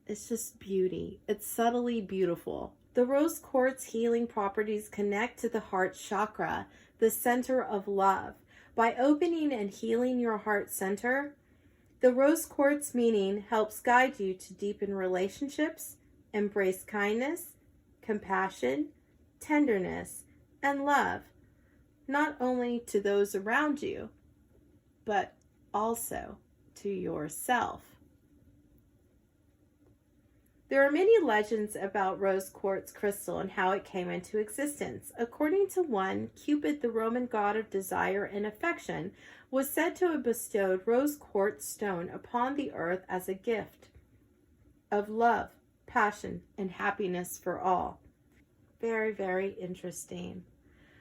it's just beauty. It's subtly beautiful. The rose quartz healing properties connect to the heart chakra, the center of love. By opening and healing your heart center, the rose quartz meaning helps guide you to deepen relationships, embrace kindness, compassion, tenderness, and love, not only to those around you, but also to yourself. There are many legends about rose quartz crystal and how it came into existence. According to one, Cupid, the Roman god of desire and affection, was said to have bestowed rose quartz stone upon the earth as a gift of love, passion, and happiness for all. Very, very interesting.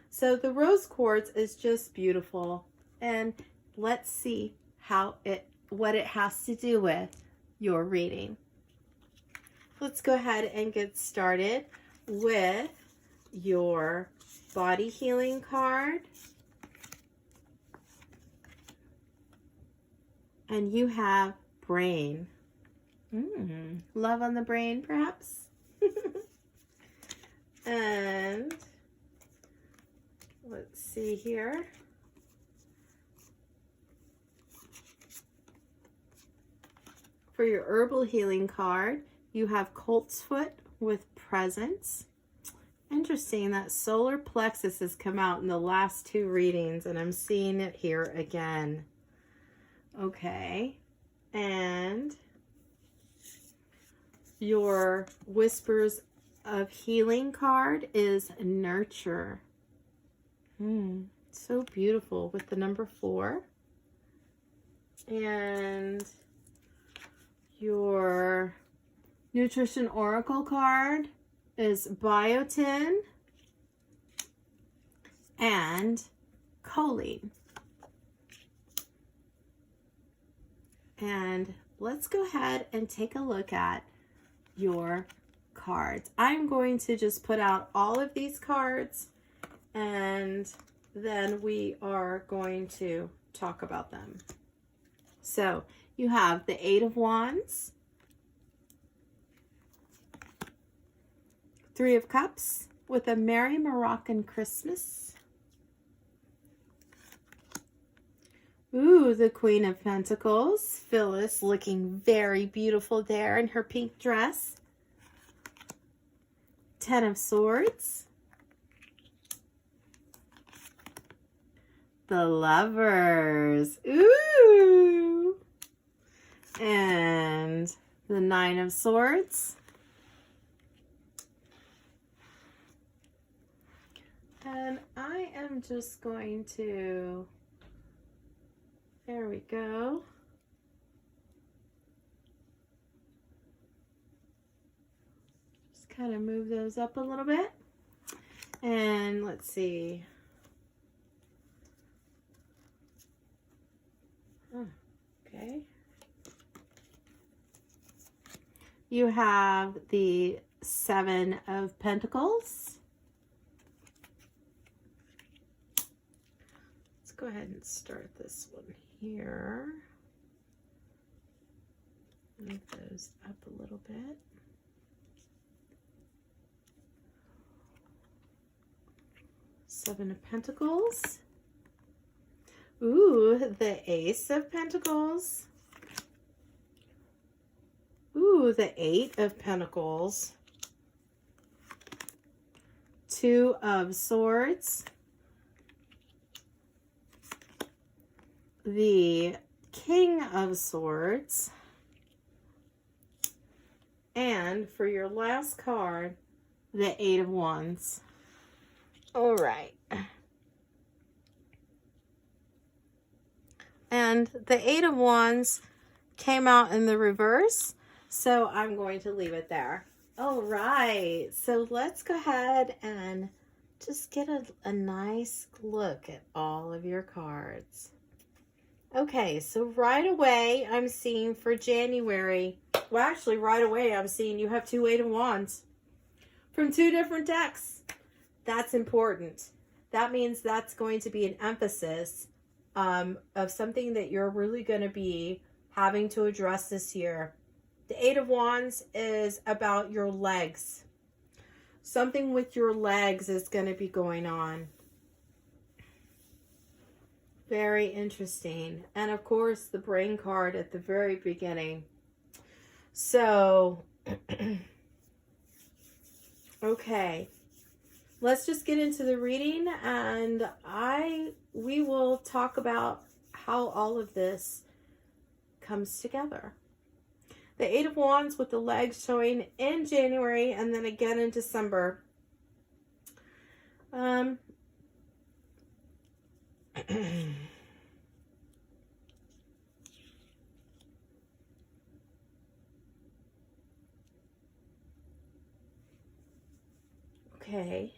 So the rose quartz is just beautiful, and let's see what it has to do with your reading. Let's go ahead and get started with your body healing card. And you have brain. Love on the brain, perhaps? And let's see here. For your herbal healing card, you have colt's foot with presence. Interesting that solar plexus has come out in the last 2 readings, and I'm seeing it here again. Okay, and your whispers of healing card is nurture. So beautiful with the number 4. And your Nutrition Oracle card is biotin and choline. And let's go ahead and take a look at your cards. I'm going to just put out all of these cards, and then we are going to talk about them. So you have the 8 of Wands, Three of Cups with a Merry Moroccan Christmas. Ooh, the Queen of Pentacles. Phyllis looking very beautiful there in her pink dress. Ten of Swords. The Lovers. Ooh. And the Nine of Swords. And I am just going to, there we go. Just kind of move those up a little bit. And let's see. Okay. You have the Seven of Pentacles. Go ahead and start this one here. Move those up a little bit. Seven of Pentacles. Ooh, the Ace of Pentacles. Ooh, the Eight of Pentacles. Two of Swords. The King of Swords, and for your last card, the Eight of Wands. All right. And the Eight of Wands came out in the reverse, so I'm going to leave it there. All right, so let's go ahead and just get a nice look at all of your cards. Okay, so right away, I'm seeing for January, well, actually, right away, I'm seeing you have two Eight of Wands from two different decks. That's important. That means that's going to be an emphasis of something that you're really going to be having to address this year. The Eight of Wands is about your legs. Something with your legs is going to be going on. Very interesting. And of course, the brain card at the very beginning. So, okay. Let's just get into the reading, and we will talk about how all of this comes together. The Eight of Wands with the legs showing in January and then again in December. Okay.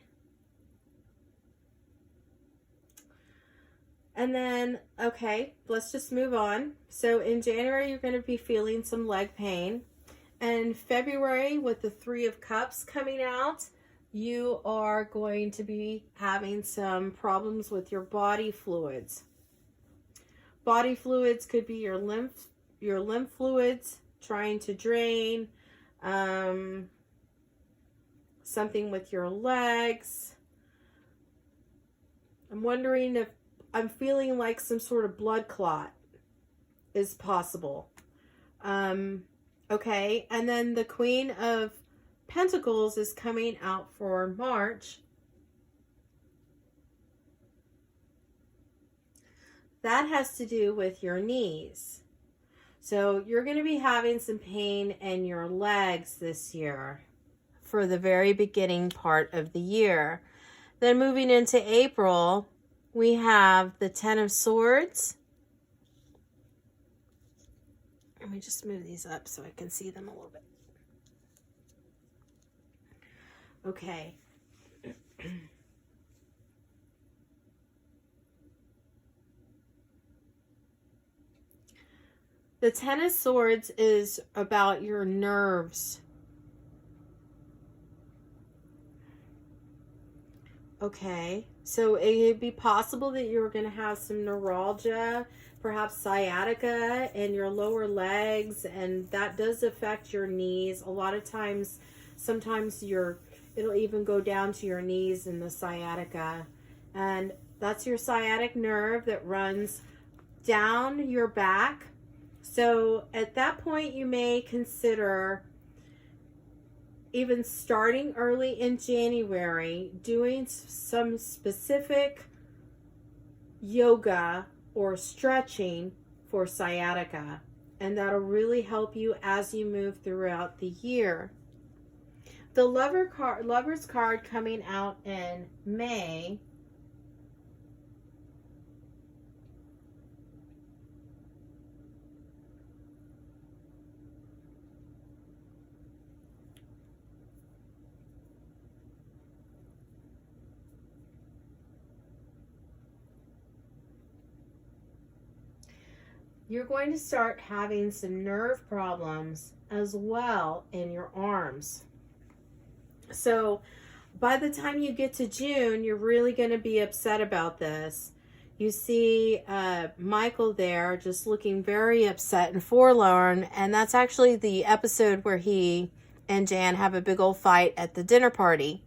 And then, okay, let's just move on. So in January, you're going to be feeling some leg pain. And February, with the Three of Cups coming out, you are going to be having some problems with your body fluids. Body fluids could be your lymph fluids trying to drain, something with your legs. I'm wondering if I'm feeling like some sort of blood clot is possible. Okay, and then the Queen of Pentacles is coming out for March. That has to do with your knees. So you're going to be having some pain in your legs this year for the very beginning part of the year. Then moving into April, we have the Ten of Swords. Let me just move these up so I can see them a little bit. Okay. The Ten of Swords is about your nerves. Okay, so it could be possible that you're going to have some neuralgia, perhaps sciatica in your lower legs, and that does affect your knees. A lot of times, sometimes your It'll even go down to your knees and the sciatica. And that's your sciatic nerve that runs down your back. So at that point, you may consider even starting early in January, doing some specific yoga or stretching for sciatica. And that'll really help you as you move throughout the year. The Lover's card coming out in May. You're going to start having some nerve problems as well in your arms. So by the time you get to June, you're really going to be upset about this. You see Michael there just looking very upset and forlorn. And that's actually the episode where he and Jan have a big old fight at the dinner party.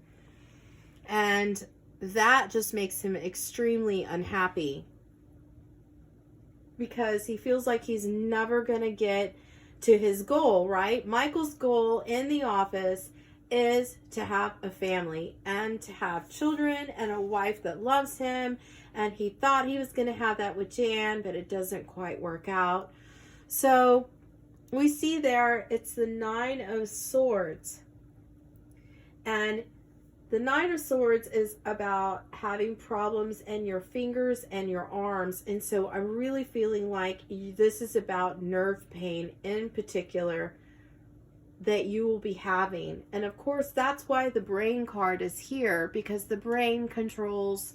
And that just makes him extremely unhappy, because he feels like he's never going to get to his goal, right? Michael's goal in the office is to have a family and to have children and a wife that loves him. And he thought he was going to have that with Jan, but it doesn't quite work out. So we see there, it's the Nine of Swords. And the Nine of Swords is about having problems in your fingers and your arms. And so I'm really feeling like this is about nerve pain in particular that you will be having. And of course, that's why the brain card is here, because the brain controls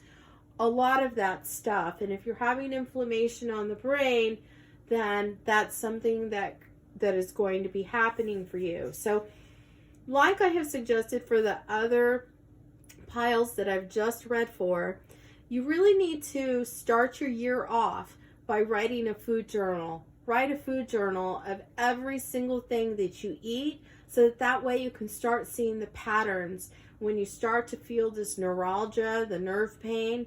a lot of that stuff. And if you're having inflammation on the brain, then that's something that is going to be happening for you. So like I have suggested for the other piles that I've just read for, you really need to start your year off by writing a food journal. Write a food journal of every single thing that you eat, so that way you can start seeing the patterns. When you start to feel this neuralgia, the nerve pain,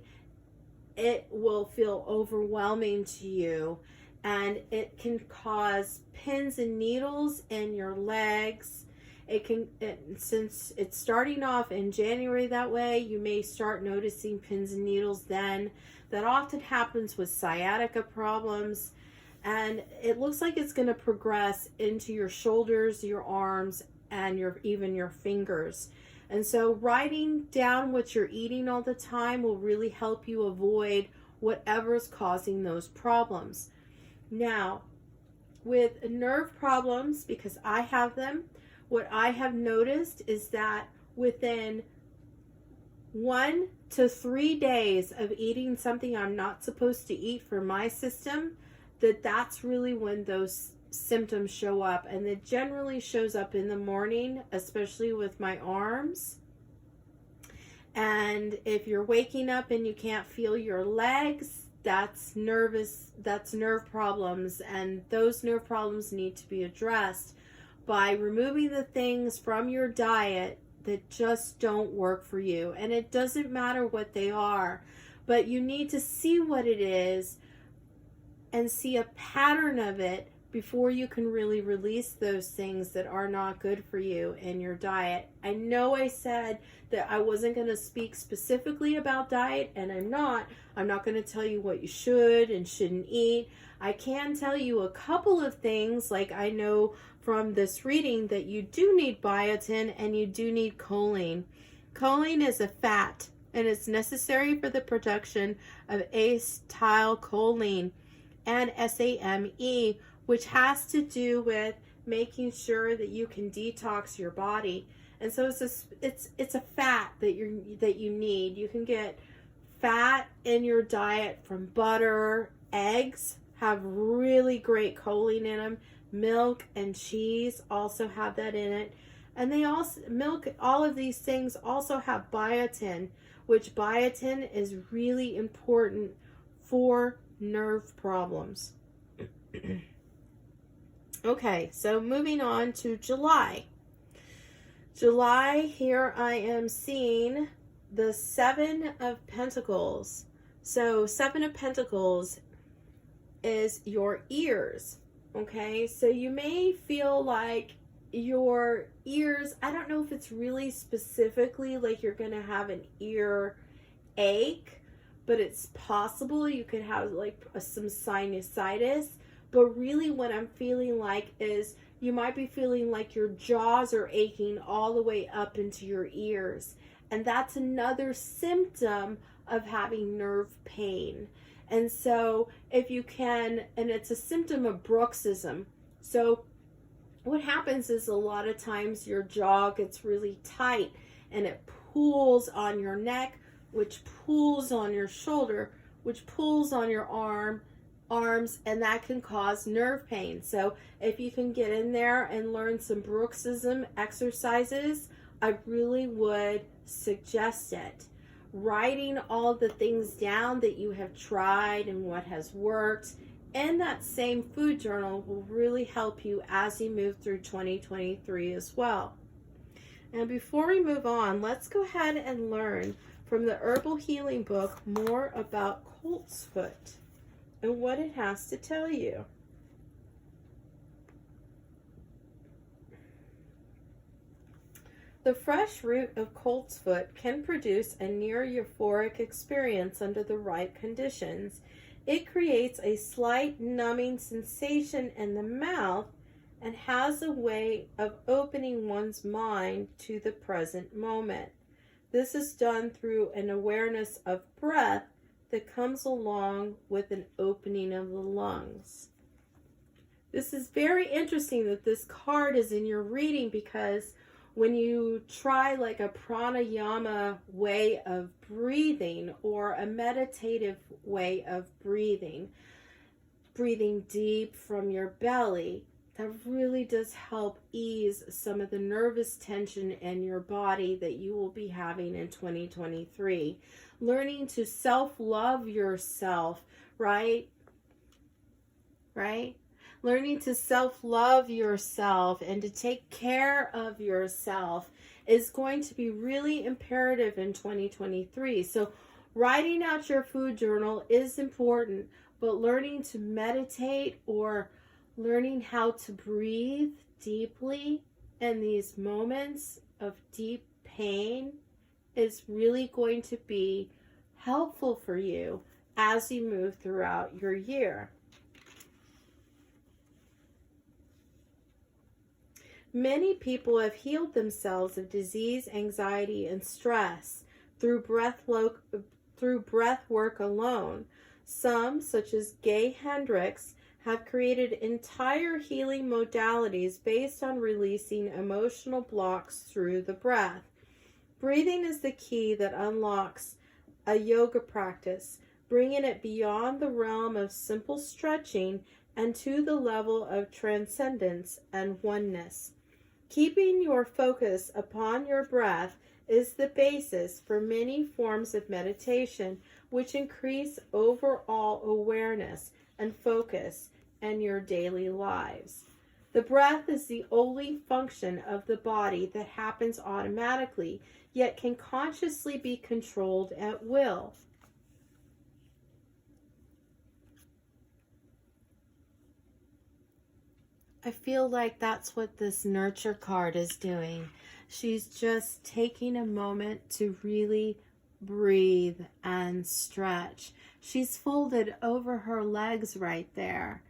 it will feel overwhelming to you, and it can cause pins and needles in your legs. Since it's starting off in January that way, you may start noticing pins and needles then. That often happens with sciatica problems, and it looks like it's going to progress into your shoulders, your arms, and even your fingers. And so writing down what you're eating all the time will really help you avoid whatever's causing those problems. Now, with nerve problems, because I have them, what I have noticed is that within 1 to 3 days of eating something I'm not supposed to eat for my system, that's really when those symptoms show up. And it generally shows up in the morning, especially with my arms. And if you're waking up and you can't feel your legs, that's nerve problems. And those nerve problems need to be addressed by removing the things from your diet that just don't work for you. And it doesn't matter what they are, but you need to see what it is and see a pattern of it before you can really release those things that are not good for you in your diet. I know I said that I wasn't going to speak specifically about diet, and I'm not. I'm not going to tell you what you should and shouldn't eat. I can tell you a couple of things, like I know from this reading that you do need biotin and you do need choline. Choline is a fat, and it's necessary for the production of acetylcholine and SAMe, which has to do with making sure that you can detox your body. And so it's a fat that you need. You can get fat in your diet from butter. Eggs have really great choline in them. Milk and cheese also have that in it. And all of these things also have biotin, which biotin is really important for nerve problems. Okay, so moving on to July. July, here I am seeing the Seven of Pentacles. So Seven of Pentacles is your ears, okay? So you may feel like your ears, I don't know if it's really specifically like you're going to have an ear ache, but it's possible you could have like some sinusitis. But really what I'm feeling like is you might be feeling like your jaws are aching all the way up into your ears. And that's another symptom of having nerve pain. And so if you can, and it's a symptom of bruxism. So what happens is a lot of times your jaw gets really tight and it pulls on your neck, which pulls on your shoulder, which pulls on your arms, and that can cause nerve pain. So if you can get in there and learn some bruxism exercises, I really would suggest it. Writing all the things down that you have tried and what has worked in that same food journal will really help you as you move through 2023 as well. And before we move on, let's go ahead and learn from the Herbal Healing book more about coltsfoot and what it has to tell you. The fresh root of coltsfoot can produce a near euphoric experience under the right conditions. It creates a slight numbing sensation in the mouth and has a way of opening one's mind to the present moment. This is done through an awareness of breath that comes along with an opening of the lungs. This is very interesting that this card is in your reading, because when you try like a pranayama way of breathing or a meditative way of breathing deep from your belly, that really does help ease some of the nervous tension in your body that you will be having in 2023. Learning to self-love yourself, right? Learning to self-love yourself and to take care of yourself is going to be really imperative in 2023. So writing out your food journal is important, but learning to meditate or learning how to breathe deeply in these moments of deep pain is really going to be helpful for you as you move throughout your year. Many people have healed themselves of disease, anxiety, and stress through breath work alone. Some, such as Gay Hendricks, have created entire healing modalities based on releasing emotional blocks through the breath. Breathing is the key that unlocks a yoga practice, bringing it beyond the realm of simple stretching and to the level of transcendence and oneness. Keeping your focus upon your breath is the basis for many forms of meditation, which increase overall awareness and focus in your daily lives. The breath is the only function of the body that happens automatically, yet can consciously be controlled at will. I feel like that's what this nurture card is doing. She's just taking a moment to really breathe and stretch. She's folded over her legs right there.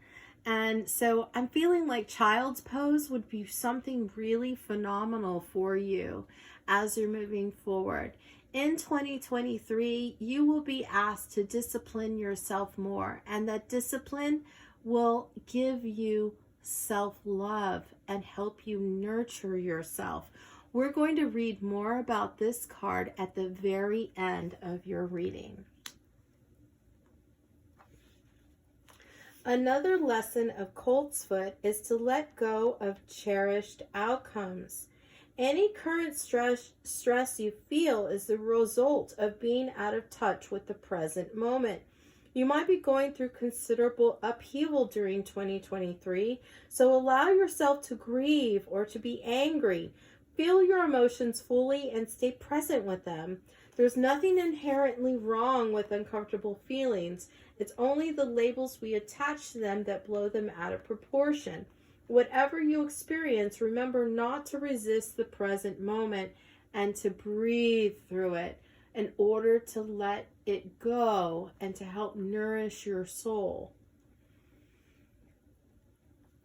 And so I'm feeling like child's pose would be something really phenomenal for you as you're moving forward. In 2023, you will be asked to discipline yourself more, and that discipline will give you self-love and help you nurture yourself. We're going to read more about this card at the very end of your reading. Another lesson of coltsfoot is to let go of cherished outcomes. Any current stress you feel is the result of being out of touch with the present moment. You might be going through considerable upheaval during 2023, so allow yourself to grieve or to be angry, Feel your emotions fully and stay present with them. There's nothing inherently wrong with uncomfortable feelings. It's only the labels we attach to them that blow them out of proportion. Whatever you experience, remember not to resist the present moment and to breathe through it in order to let it go and to help nourish your soul.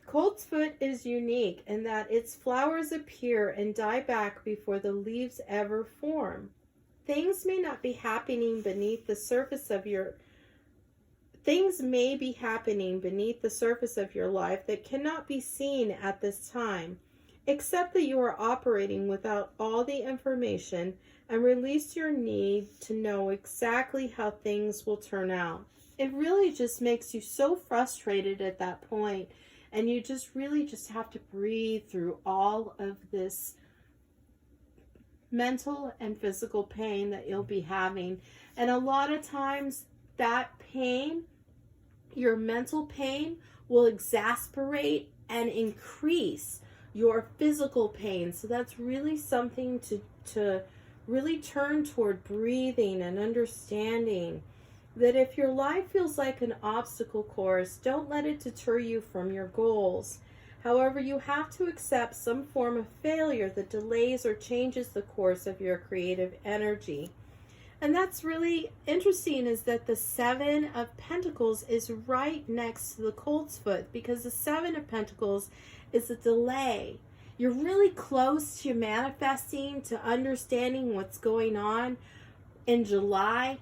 Coltsfoot is unique in that its flowers appear and die back before the leaves ever form. Things may be happening beneath the surface of your life that cannot be seen at this time, except that you are operating without all the information and release your need to know exactly how things will turn out. It really just makes you so frustrated at that point, and you just really just have to breathe through all of this mental and physical pain that you'll be having. And a lot of times that pain, your mental pain, will exasperate and increase your physical pain. So that's really something to really turn toward breathing and understanding that if your life feels like an obstacle course, don't let it deter you from your goals. However, you have to accept some form of failure that delays or changes the course of your creative energy. And that's really interesting, is that the Seven of Pentacles is right next to the Coltsfoot, because the Seven of Pentacles is a delay. You're really close to manifesting, to understanding what's going on in July,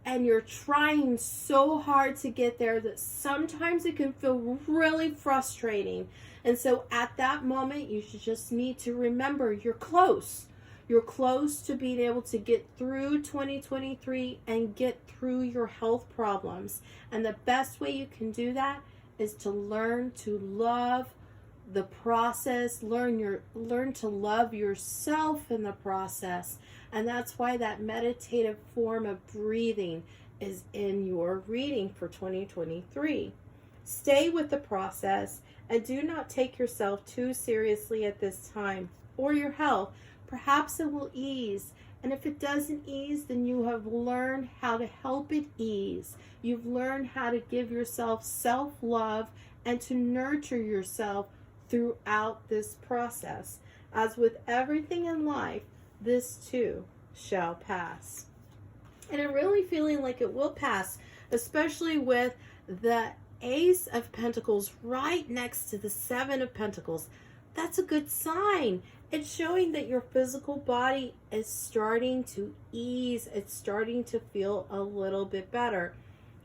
and you're trying so hard to get there that sometimes it can feel really frustrating. And so at that moment, you just need to remember you're close. You're close to being able to get through 2023 and get through your health problems. And the best way you can do that is to learn to love the process, learn to love yourself in the process. And that's why that meditative form of breathing is in your reading for 2023. Stay with the process and do not take yourself too seriously at this time, or your health. Perhaps it will ease. And if it doesn't ease, then you have learned how to help it ease. You've learned how to give yourself self-love and to nurture yourself throughout this process. As with everything in life, this too shall pass. And I'm really feeling like it will pass, especially with the Ace of Pentacles right next to the Seven of Pentacles. That's a good sign. It's showing that your physical body is starting to ease. It's starting to feel a little bit better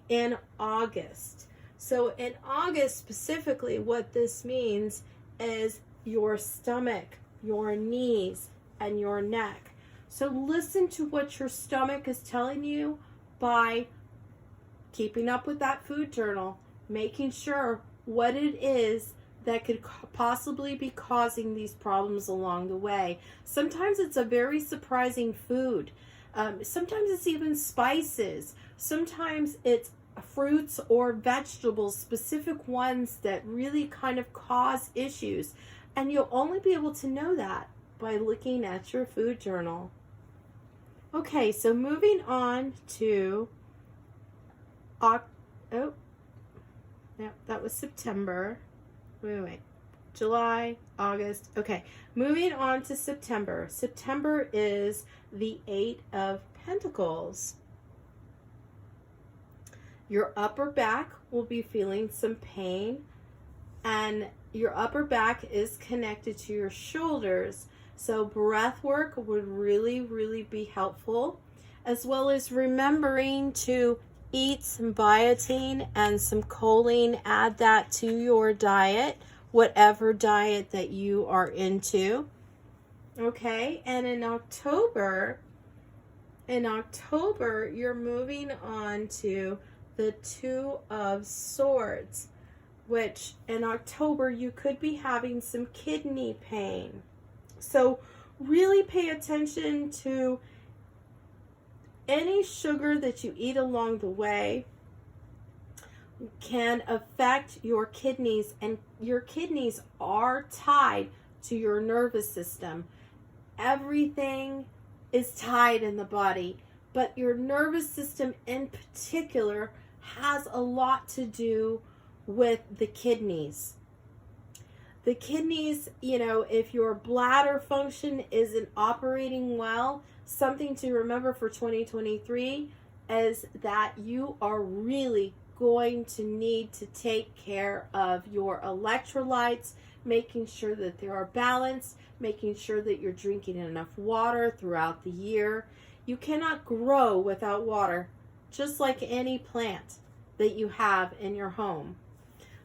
in August. So in August specifically, what this means is your stomach, your knees, and your neck. So listen to what your stomach is telling you by keeping up with that food journal, making sure what it is that could possibly be causing these problems along the way. Sometimes it's a very surprising food. Sometimes it's even spices. Sometimes it's fruits or vegetables, specific ones that really kind of cause issues. And you'll only be able to know that by looking at your food journal. Okay, so moving on to that was September. Wait. July, August. Okay, moving on to September. September is the Eight of Pentacles. Your upper back will be feeling some pain, and your upper back is connected to your shoulders. So breath work would really, really be helpful, as well as remembering to eat some biotin and some choline. Add that to your diet, whatever diet that you are into. Okay, and in October, you're moving on to the Two of Swords, which in October you could be having some kidney pain. So really pay attention to any sugar that you eat along the way can affect your kidneys, and your kidneys are tied to your nervous system. Everything is tied in the body, but your nervous system in particular has a lot to do with the kidneys. The kidneys, if your bladder function isn't operating well, something to remember for 2023 is that you are really going to need to take care of your electrolytes, making sure that they are balanced, making sure that you're drinking enough water throughout the year. You cannot grow without water, just like any plant that you have in your home.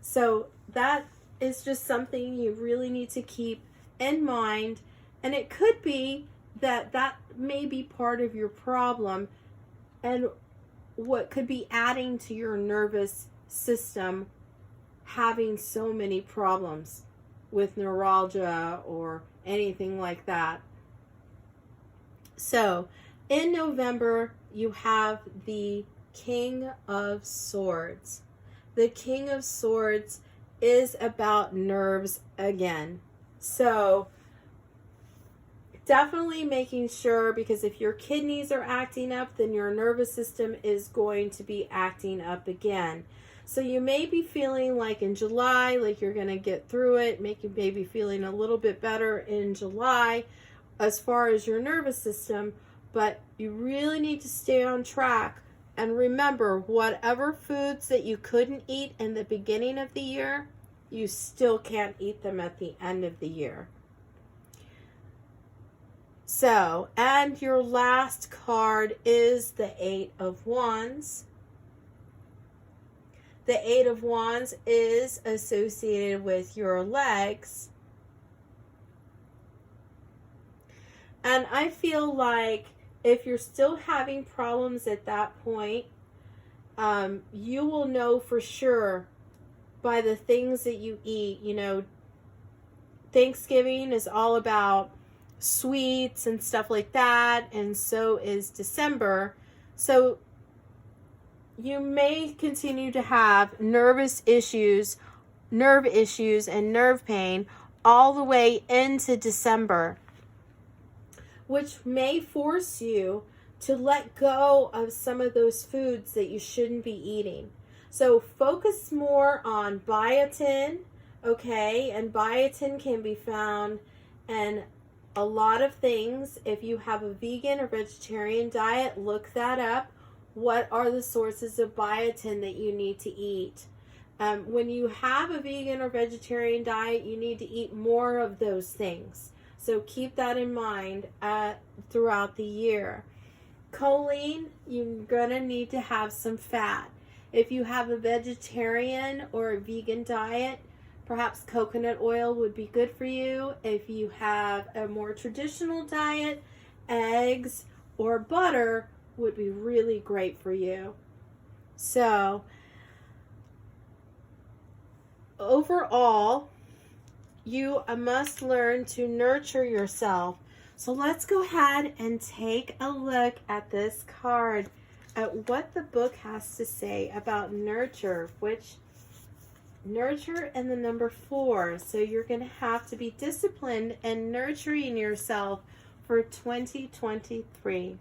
So that is just something you really need to keep in mind. And it could be that that may be part of your problem and what could be adding to your nervous system having so many problems with neuralgia or anything like that. So in November, you have the King of Swords. The King of Swords is about nerves again. So definitely making sure, because if your kidneys are acting up, then your nervous system is going to be acting up again. So you may be feeling like in July, like you're going to get through it, maybe feeling a little bit better in July as far as your nervous system, but you really need to stay on track. And remember, whatever foods that you couldn't eat in the beginning of the year, you still can't eat them at the end of the year. So, and your last card is the Eight of Wands. The Eight of Wands is associated with your legs. And I feel like if you're still having problems at that point, you will know for sure by the things that you eat. Thanksgiving is all about sweets and stuff like that, and so is December. So you may continue to have nerve issues and nerve pain all the way into December, which may force you to let go of some of those foods that you shouldn't be eating. So focus more on biotin, okay? And biotin can be found in a lot of things. If you have a vegan or vegetarian diet, look that up. What are the sources of biotin that you need to eat? When you have a vegan or vegetarian diet, you need to eat more of those things. So keep that in mind throughout the year. Choline, you're going to need to have some fat. If you have a vegetarian or a vegan diet, perhaps coconut oil would be good for you. If you have a more traditional diet, eggs or butter would be really great for you. So, overall, you must learn to nurture yourself. So let's go ahead and take a look at this card, at what the book has to say about nurture, which nurture and the number 4. So you're going to have to be disciplined and nurturing yourself for 2023.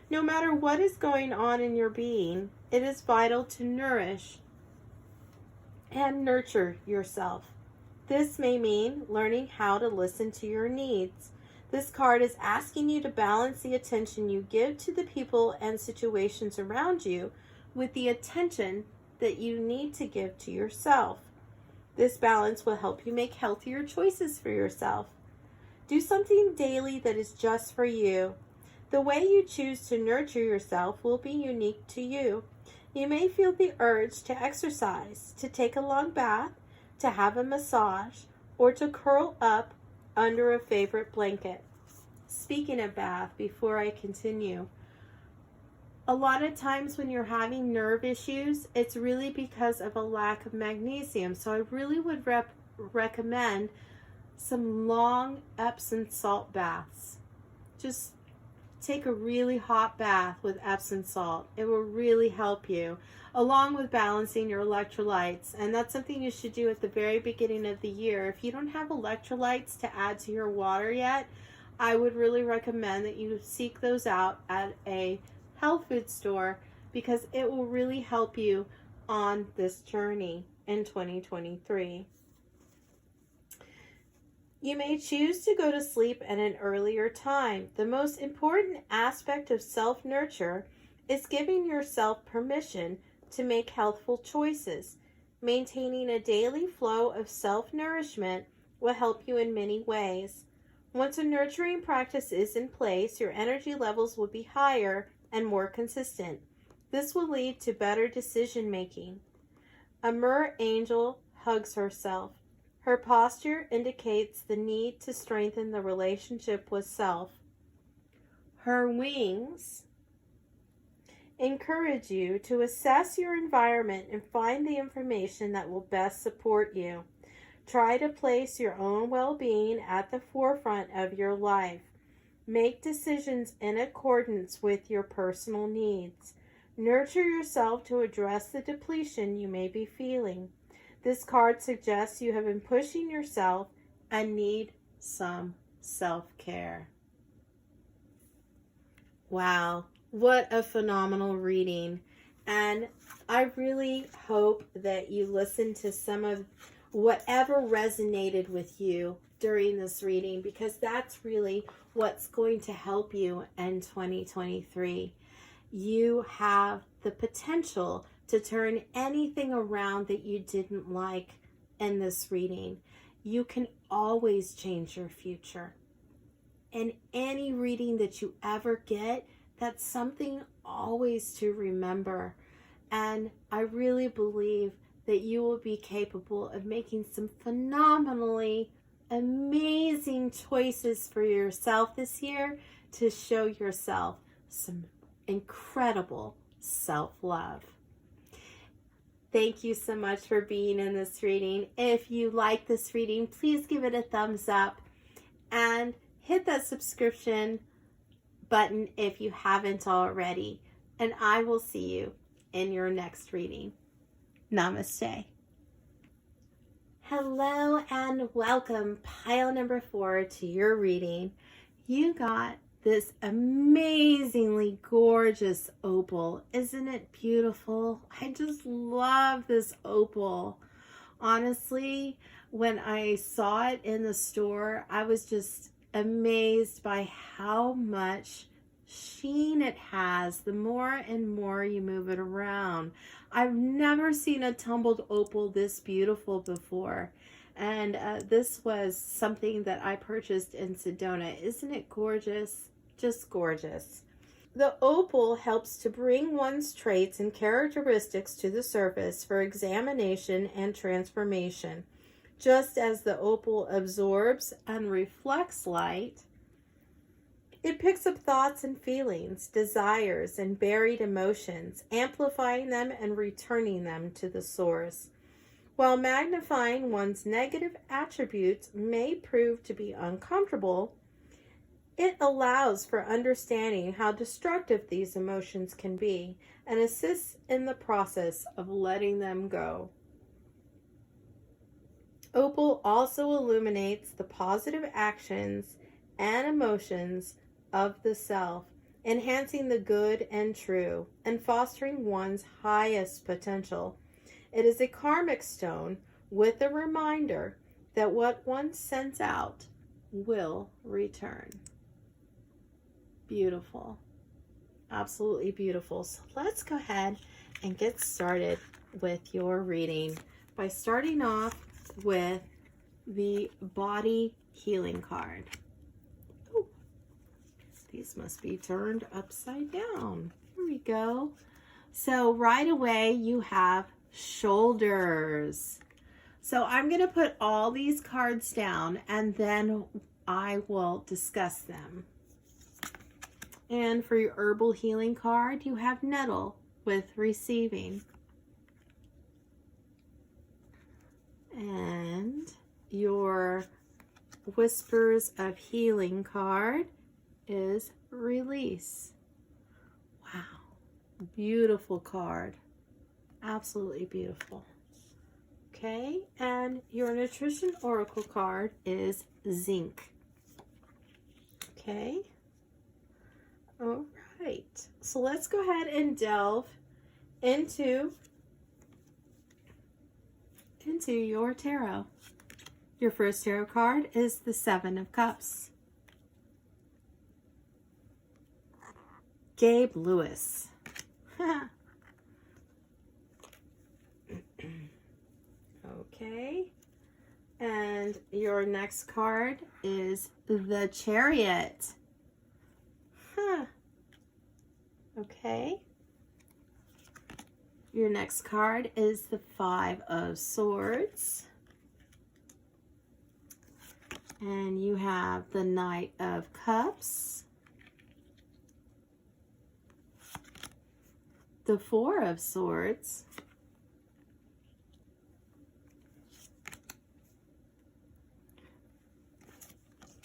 No matter what is going on in your being, it is vital to nourish and nurture yourself. This may mean learning how to listen to your needs. This card is asking you to balance the attention you give to the people and situations around you with the attention that you need to give to yourself. This balance will help you make healthier choices for yourself. Do something daily that is just for you. The way you choose to nurture yourself will be unique to you. You may feel the urge to exercise, to take a long bath, to have a massage, or to curl up under a favorite blanket. Speaking of bath, before I continue, a lot of times when you're having nerve issues, it's really because of a lack of magnesium. So I really would recommend some long Epsom salt baths. Just take a really hot bath with Epsom salt. It will really help you. along with balancing your electrolytes. And that's something you should do at the very beginning of the year. If you don't have electrolytes to add to your water yet, I would really recommend that you seek those out at a health food store, because it will really help you on this journey in 2023. You may choose to go to sleep at an earlier time. The most important aspect of self-nurture is giving yourself permission to make healthful choices. Maintaining a daily flow of self-nourishment will help you in many ways. Once a nurturing practice is in place, your energy levels will be higher and more consistent. This will lead to better decision making. A mer angel hugs herself. Her posture indicates the need to strengthen the relationship with self. Her wings encourage you to assess your environment and find the information that will best support you. Try to place your own well-being at the forefront of your life. Make decisions in accordance with your personal needs. Nurture yourself to address the depletion you may be feeling. This card suggests you have been pushing yourself and need some self-care. Wow, what a phenomenal reading. And I really hope that you listen to some of whatever resonated with you during this reading, because that's really what's going to help you in 2023. You have the potential to turn anything around that you didn't like in this reading. You can always change your future. In any reading that you ever get, that's something always to remember. And I really believe that you will be capable of making some phenomenally amazing choices for yourself this year to show yourself some incredible self-love. Thank you so much for being in this reading. If you like this reading, please give it a thumbs up and hit that subscription button if you haven't already. And I will see you in your next reading. Namaste. Hello and welcome, pile number 4, to your reading. You got this amazingly gorgeous opal. Isn't it beautiful? I just love this opal. Honestly, when I saw it in the store, I was just amazed by how much sheen it has the more and more you move it around. I've never seen a tumbled opal this beautiful before. And this was something that I purchased in Sedona. Isn't it gorgeous? Just gorgeous. The opal helps to bring one's traits and characteristics to the surface for examination and transformation. Just as the opal absorbs and reflects light, it picks up thoughts and feelings, desires, and buried emotions, amplifying them and returning them to the source. While magnifying one's negative attributes may prove to be uncomfortable, it allows for understanding how destructive these emotions can be and assists in the process of letting them go. Opal also illuminates the positive actions and emotions of the self, enhancing the good and true, and fostering one's highest potential. It is a karmic stone with a reminder that what one sends out will return. Beautiful. Absolutely beautiful. So let's go ahead and get started with your reading by starting off with the body healing card. Ooh, these must be turned upside down. Here we go. So right away you have shoulders. So I'm going to put all these cards down and then I will discuss them. And for your herbal healing card, you have nettle with receiving. And your whispers of healing card is release. Wow, beautiful card. Absolutely beautiful. Okay, and your nutrition oracle card is zinc. Okay. All right. So let's go ahead and delve into your tarot. Your first tarot card is the Seven of Cups. Gabe Lewis. Okay. And your next card is the Chariot. Okay. Your next card is the Five of Swords. And you have the Knight of Cups. The Four of Swords.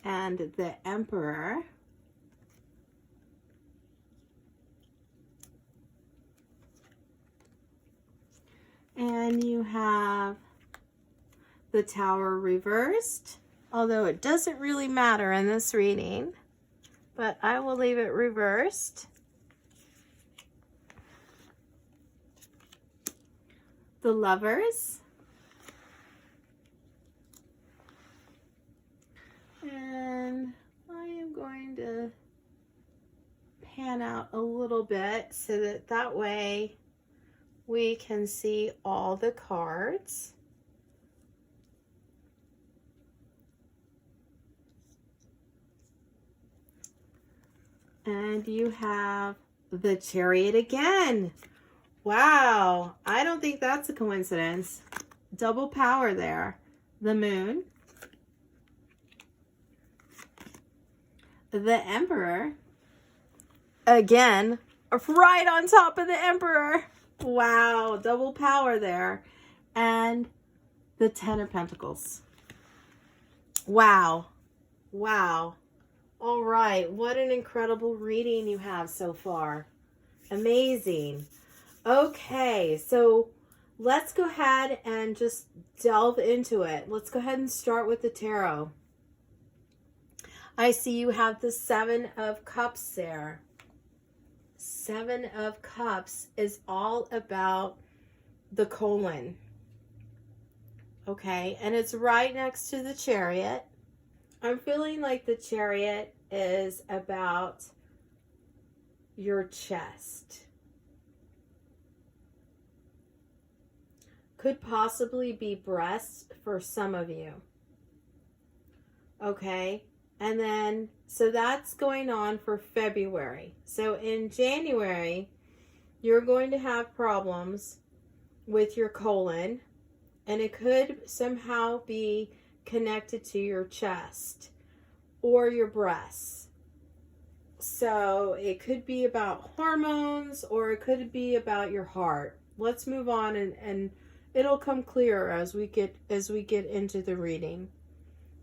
And the Emperor. And you have the Tower reversed, although it doesn't really matter in this reading, but I will leave it reversed. The Lovers. And I am going to pan out a little bit so that way we can see all the cards. And you have the Chariot again. Wow, I don't think that's a coincidence. Double power there. The Moon. The Emperor. Again, right on top of the Emperor. Wow, double power there. And the Ten of Pentacles. Wow. Wow. All right, what an incredible reading you have so far. Amazing. Okay, so let's go ahead and just delve into it. Let's go ahead and start with the tarot. I see you have the Seven of Cups there. Seven of Cups is all about the colon. Okay, and it's right next to the Chariot. I'm feeling like the Chariot is about your chest. Could possibly be breasts for some of you. Okay, and then, so that's going on for February. So in January, you're going to have problems with your colon, and it could somehow be connected to your chest or your breasts. So it could be about hormones, or it could be about your heart. Let's move on, and it'll come clearer as we get into the reading.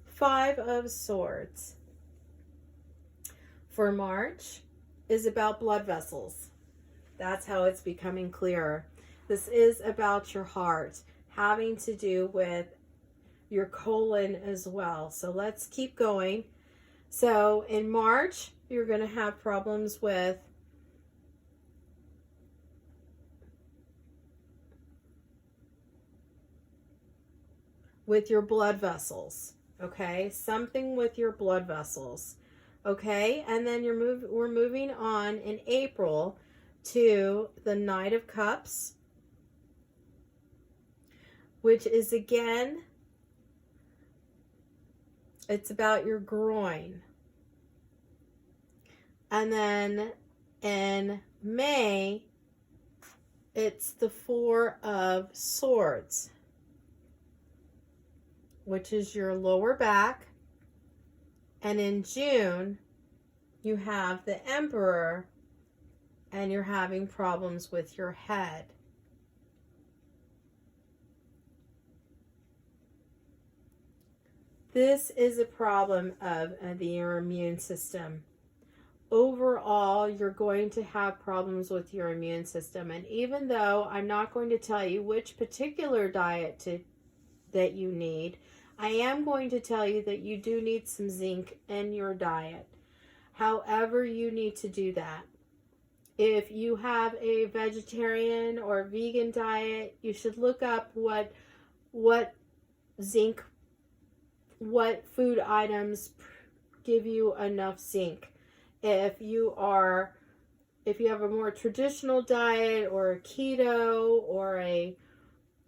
Five of Swords for March is about blood vessels. That's how it's becoming clearer. This is about your heart, having to do with your colon as well. So let's keep going. So in March, you're going to have problems with your blood vessels. Okay, something with your blood vessels. Okay, and then we're moving on in April to the Knight of Cups, which is again, it's about your groin. And then in May, it's the Four of Swords, which is your lower back. And in June, you have the Emperor, and you're having problems with your head. This is a problem of your immune system, overall you're going to have problems with your immune system. And even though I'm not going to tell you which particular diet that you need, I am going to tell you that you do need some zinc in your diet. However you need to do that. If you have a vegetarian or vegan diet, you should look up what zinc, what food items give you enough zinc. If you have a more traditional diet or a keto or a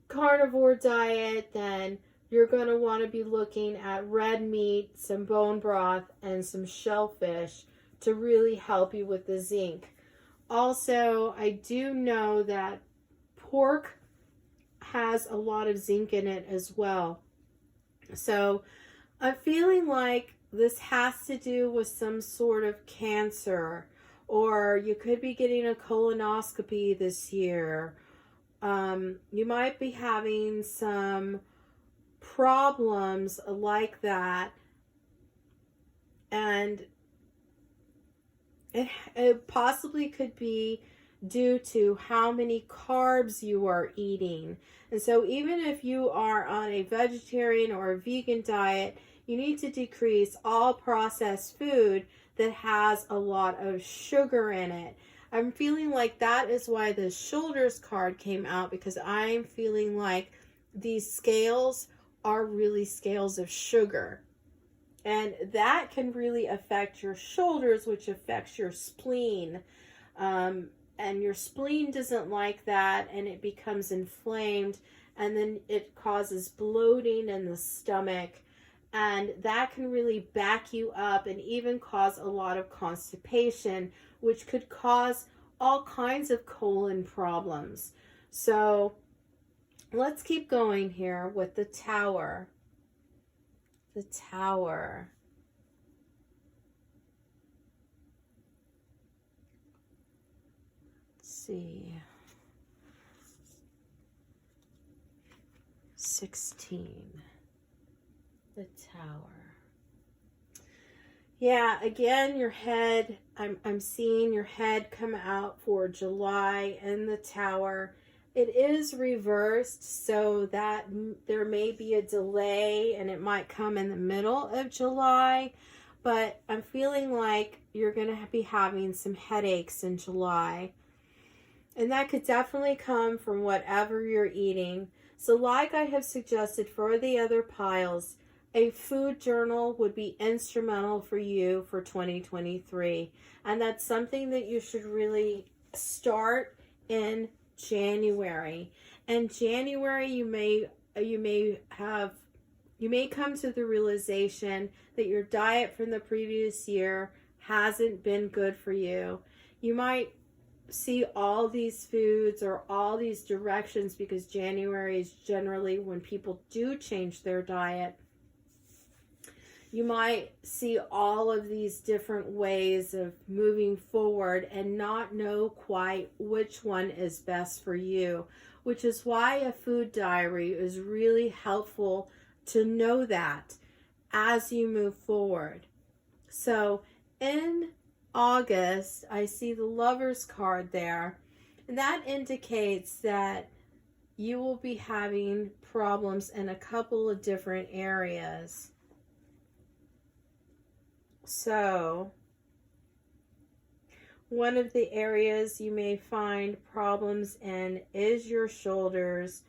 carnivore diet, then you're going to want to be looking at red meat, some bone broth, and some shellfish to really help you with the zinc. Also, I do know that pork has a lot of zinc in it as well. So I'm feeling like this has to do with some sort of cancer, or you could be getting a colonoscopy this year. You might be having some problems like that, and it possibly could be due to how many carbs you are eating. And so even if you are on a vegetarian or a vegan diet, you need to decrease all processed food that has a lot of sugar in it. I'm feeling like that is why the shoulders card came out, because I'm feeling like these scales are really scales of sugar. And that can really affect your shoulders, which affects your spleen. And your spleen doesn't like that, and it becomes inflamed, and then it causes bloating in the stomach. And that can really back you up and even cause a lot of constipation, which could cause all kinds of colon problems. So let's keep going here with the Tower. The Tower. Let's see. 16. The Tower. Yeah, again, your head, I'm seeing your head come out for July in the Tower. It is reversed, so that there may be a delay and it might come in the middle of July, but I'm feeling like you're going to be having some headaches in July. And that could definitely come from whatever you're eating. So like I have suggested for the other piles, a food journal would be instrumental for you for 2023. And that's something that you should really start in January. And January you may come to the realization that your diet from the previous year hasn't been good for you. You might see all these foods or all these directions, because January is generally when people do change their diet. You might see all of these different ways of moving forward and not know quite which one is best for you, which is why a food diary is really helpful to know that as you move forward. So in August, I see the Lover's card there, and that indicates that you will be having problems in a couple of different areas. So, one of the areas you may find problems in is your shoulders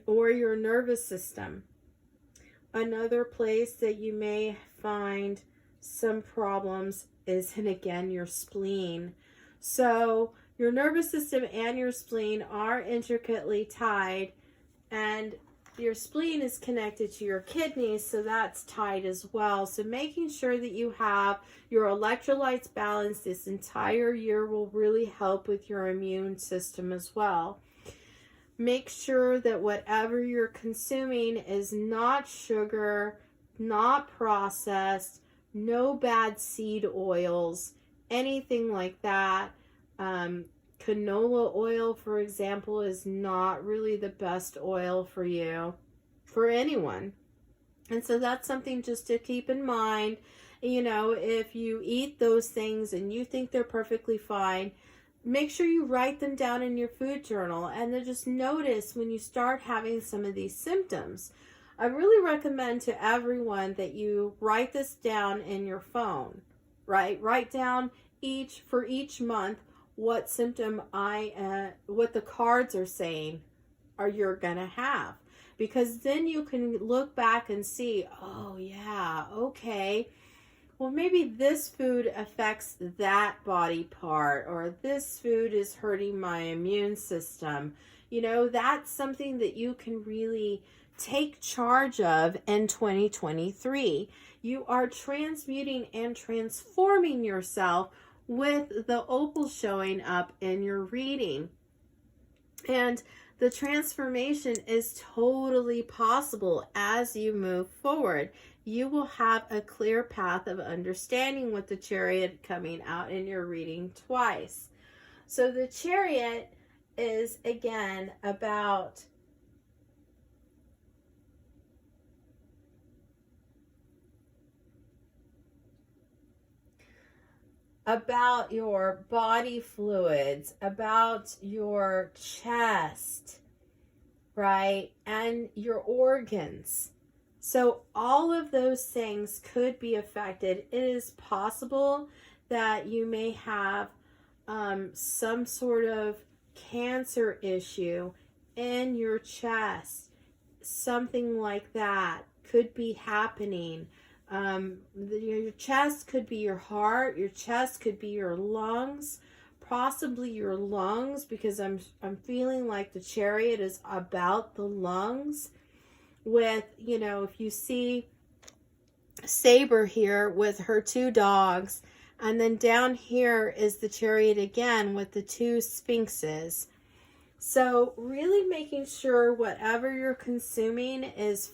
or your nervous system. Another place that you may find some problems is in, again, your spleen. So, your nervous system and your spleen are intricately tied, and your spleen is connected to your kidneys, so that's tied as well. So making sure that you have your electrolytes balanced this entire year will really help with your immune system as well. Make sure that whatever you're consuming is not sugar, not processed, no bad seed oils, anything like that. Canola oil, for example, is not really the best oil for you, for anyone. And so that's something just to keep in mind. You know, if you eat those things and you think they're perfectly fine, make sure you write them down in your food journal, and then just notice when you start having some of these symptoms. I really recommend to everyone that you write this down in your phone, right? Write down for each month what symptom what the cards are saying you're gonna have, because then you can look back and see, oh yeah, okay, well, maybe this food affects that body part, or this food is hurting my immune system. You know, that's something that you can really take charge of in 2023. You are transmuting and transforming yourself with the opal showing up in your reading. And the transformation is totally possible as you move forward. You will have a clear path of understanding with the Chariot coming out in your reading twice. So the Chariot is, again, about your body fluids, about your chest, right? And your organs. So all of those things could be affected. It is possible that you may have some sort of cancer issue in your chest. Something like that could be happening. Your chest could be your heart. Your chest could be your lungs. Possibly your lungs, because I'm feeling like the Chariot is about the lungs. With, you know, if you see Saber here with her two dogs, and then down here is the Chariot again with the two sphinxes. So really making sure whatever you're consuming is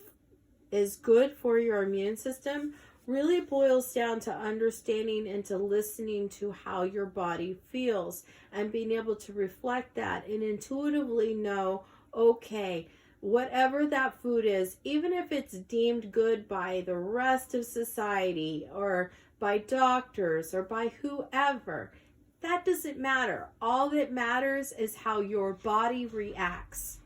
good for your immune system really boils down to understanding and to listening to how your body feels, and being able to reflect that and intuitively know, okay, whatever that food is, even if it's deemed good by the rest of society or by doctors or by whoever, that doesn't matter. All that matters is how your body reacts.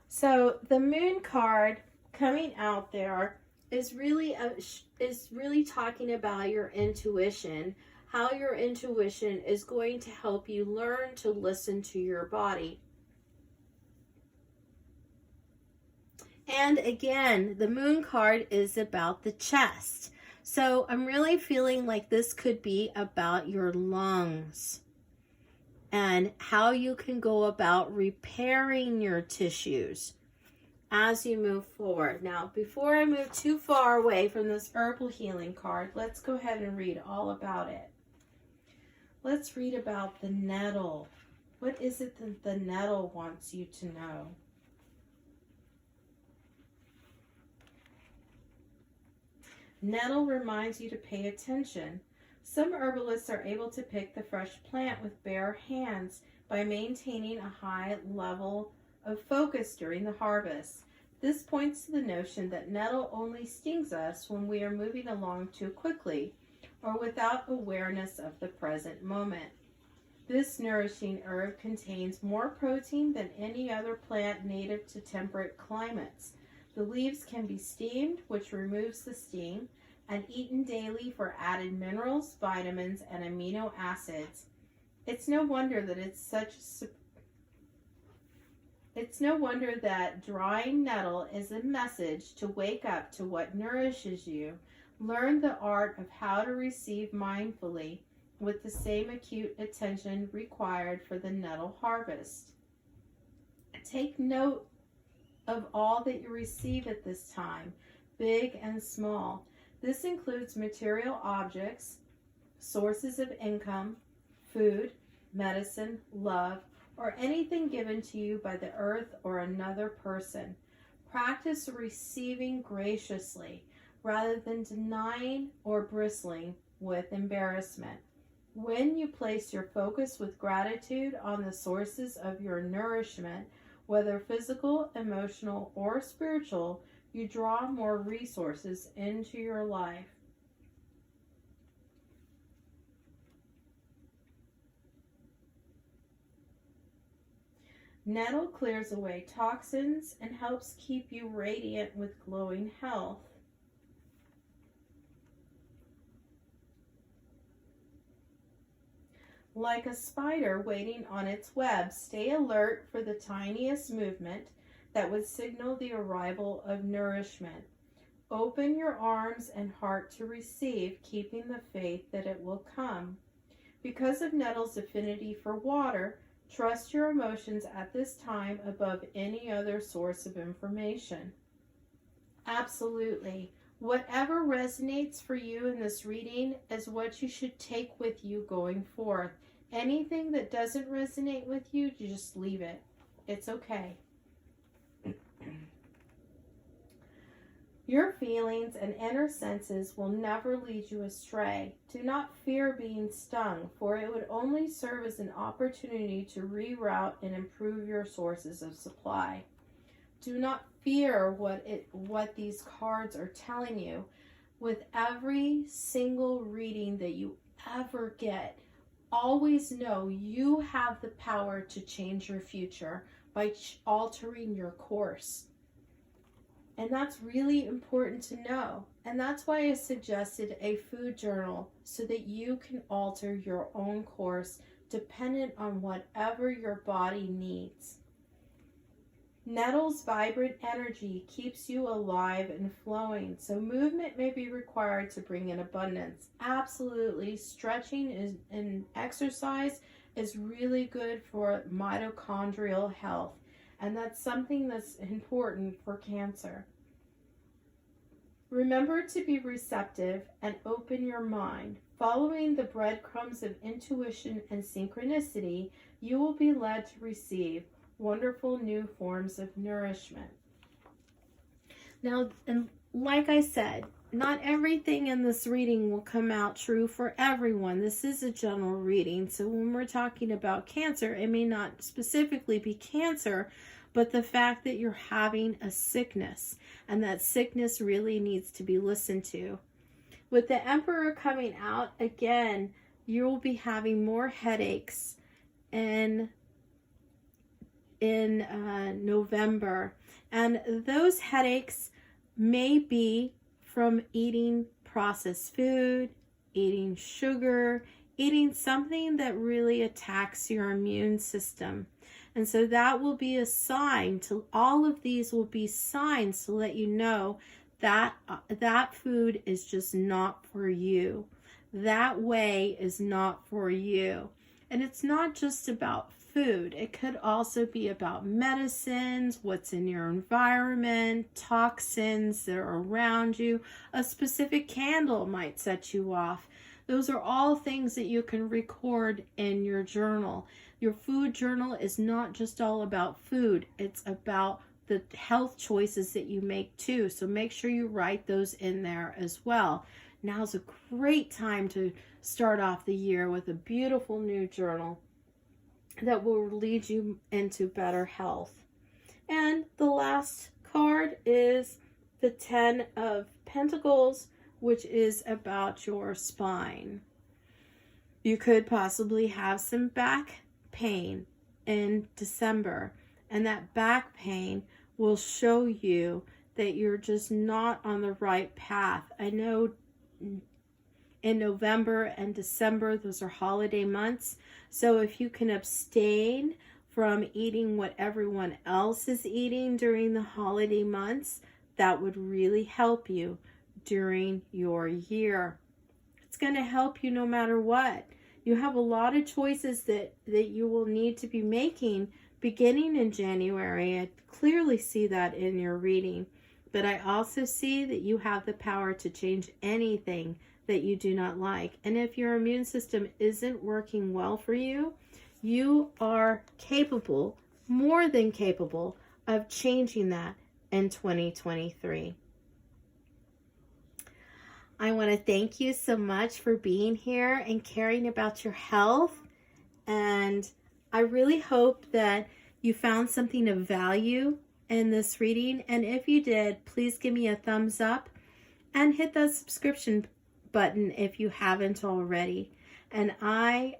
So the Moon card coming out there is really talking about your intuition, how your intuition is going to help you learn to listen to your body. And again, the Moon card is about the chest. So I'm really feeling like this could be about your lungs and how you can go about repairing your tissues as you move forward. Now, before I move too far away from this herbal healing card, let's go ahead and read all about it. Let's read about the nettle. What is it that the nettle wants you to know? Nettle reminds you to pay attention. Some herbalists are able to pick the fresh plant with bare hands by maintaining a high level of focus during the harvest. This points to the notion that nettle only stings us when we are moving along too quickly or without awareness of the present moment. This nourishing herb contains more protein than any other plant native to temperate climates. The leaves can be steamed, which removes the sting, and eaten daily for added minerals, vitamins, and amino acids. It's no wonder that drying nettle is a message to wake up to what nourishes you. Learn the art of how to receive mindfully with the same acute attention required for the nettle harvest. Take note of all that you receive at this time, big and small. This includes material objects, sources of income, food, medicine, love, or anything given to you by the earth or another person. Practice receiving graciously rather than denying or bristling with embarrassment. When you place your focus with gratitude on the sources of your nourishment, whether physical, emotional, or spiritual, you draw more resources into your life. Nettle clears away toxins and helps keep you radiant with glowing health. Like a spider waiting on its web, stay alert for the tiniest movement that would signal the arrival of nourishment. Open your arms and heart to receive, keeping the faith that it will come. Because of Nettle's affinity for water, trust your emotions at this time above any other source of information. Absolutely. Whatever resonates for you in this reading is what you should take with you going forth. Anything that doesn't resonate with you, you just leave it. It's okay. Your feelings and inner senses will never lead you astray. Do not fear being stung, for it would only serve as an opportunity to reroute and improve your sources of supply. Do not fear what these cards are telling you. With every single reading that you ever get, always know you have the power to change your future by altering your course. And that's really important to know. And that's why I suggested a food journal, so that you can alter your own course dependent on whatever your body needs. Nettle's vibrant energy keeps you alive and flowing, so movement may be required to bring in abundance. Absolutely, stretching and exercise is really good for mitochondrial health, and that's something that's important for cancer. Remember to be receptive and open your mind. Following the breadcrumbs of intuition and synchronicity, you will be led to receive wonderful new forms of nourishment. Now, and like I said, not everything in this reading will come out true for everyone. This is a general reading, so when we're talking about cancer, it may not specifically be cancer, but the fact that you're having a sickness, and that sickness really needs to be listened to. With the Emperor coming out, again, you will be having more headaches in November, and those headaches may be from eating processed food, eating sugar, eating something that really attacks your immune system. And so that will be a sign to, all of these will be signs to let you know that that food is just not for you. That way is not for you. And it's not just about food. It could also be about medicines, what's in your environment, toxins that are around you. A specific candle might set you off. Those are all things that you can record in your journal. Your food journal is not just all about food. It's about the health choices that you make too. So make sure you write those in there as well. Now's a great time to start off the year with a beautiful new journal that will lead you into better health. And the last card is the 10 of Pentacles, which is about your spine. You could possibly have some back pain in December, and that back pain will show you that you're just not on the right path. I know in November and December, those are holiday months. So if you can abstain from eating what everyone else is eating during the holiday months, that would really help you during your year. It's going to help you no matter what. You have a lot of choices that you will need to be making beginning in January. I clearly see that in your reading. But I also see that you have the power to change anything that you do not like. And if your immune system isn't working well for you, you are capable, more than capable, of changing that in 2023. I want to thank you so much for being here and caring about your health. And I really hope that you found something of value in this reading. And if you did, please give me a thumbs up and hit that subscription button if you haven't already. And I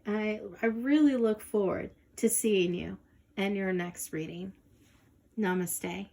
really look forward to seeing you in your next reading. Namaste.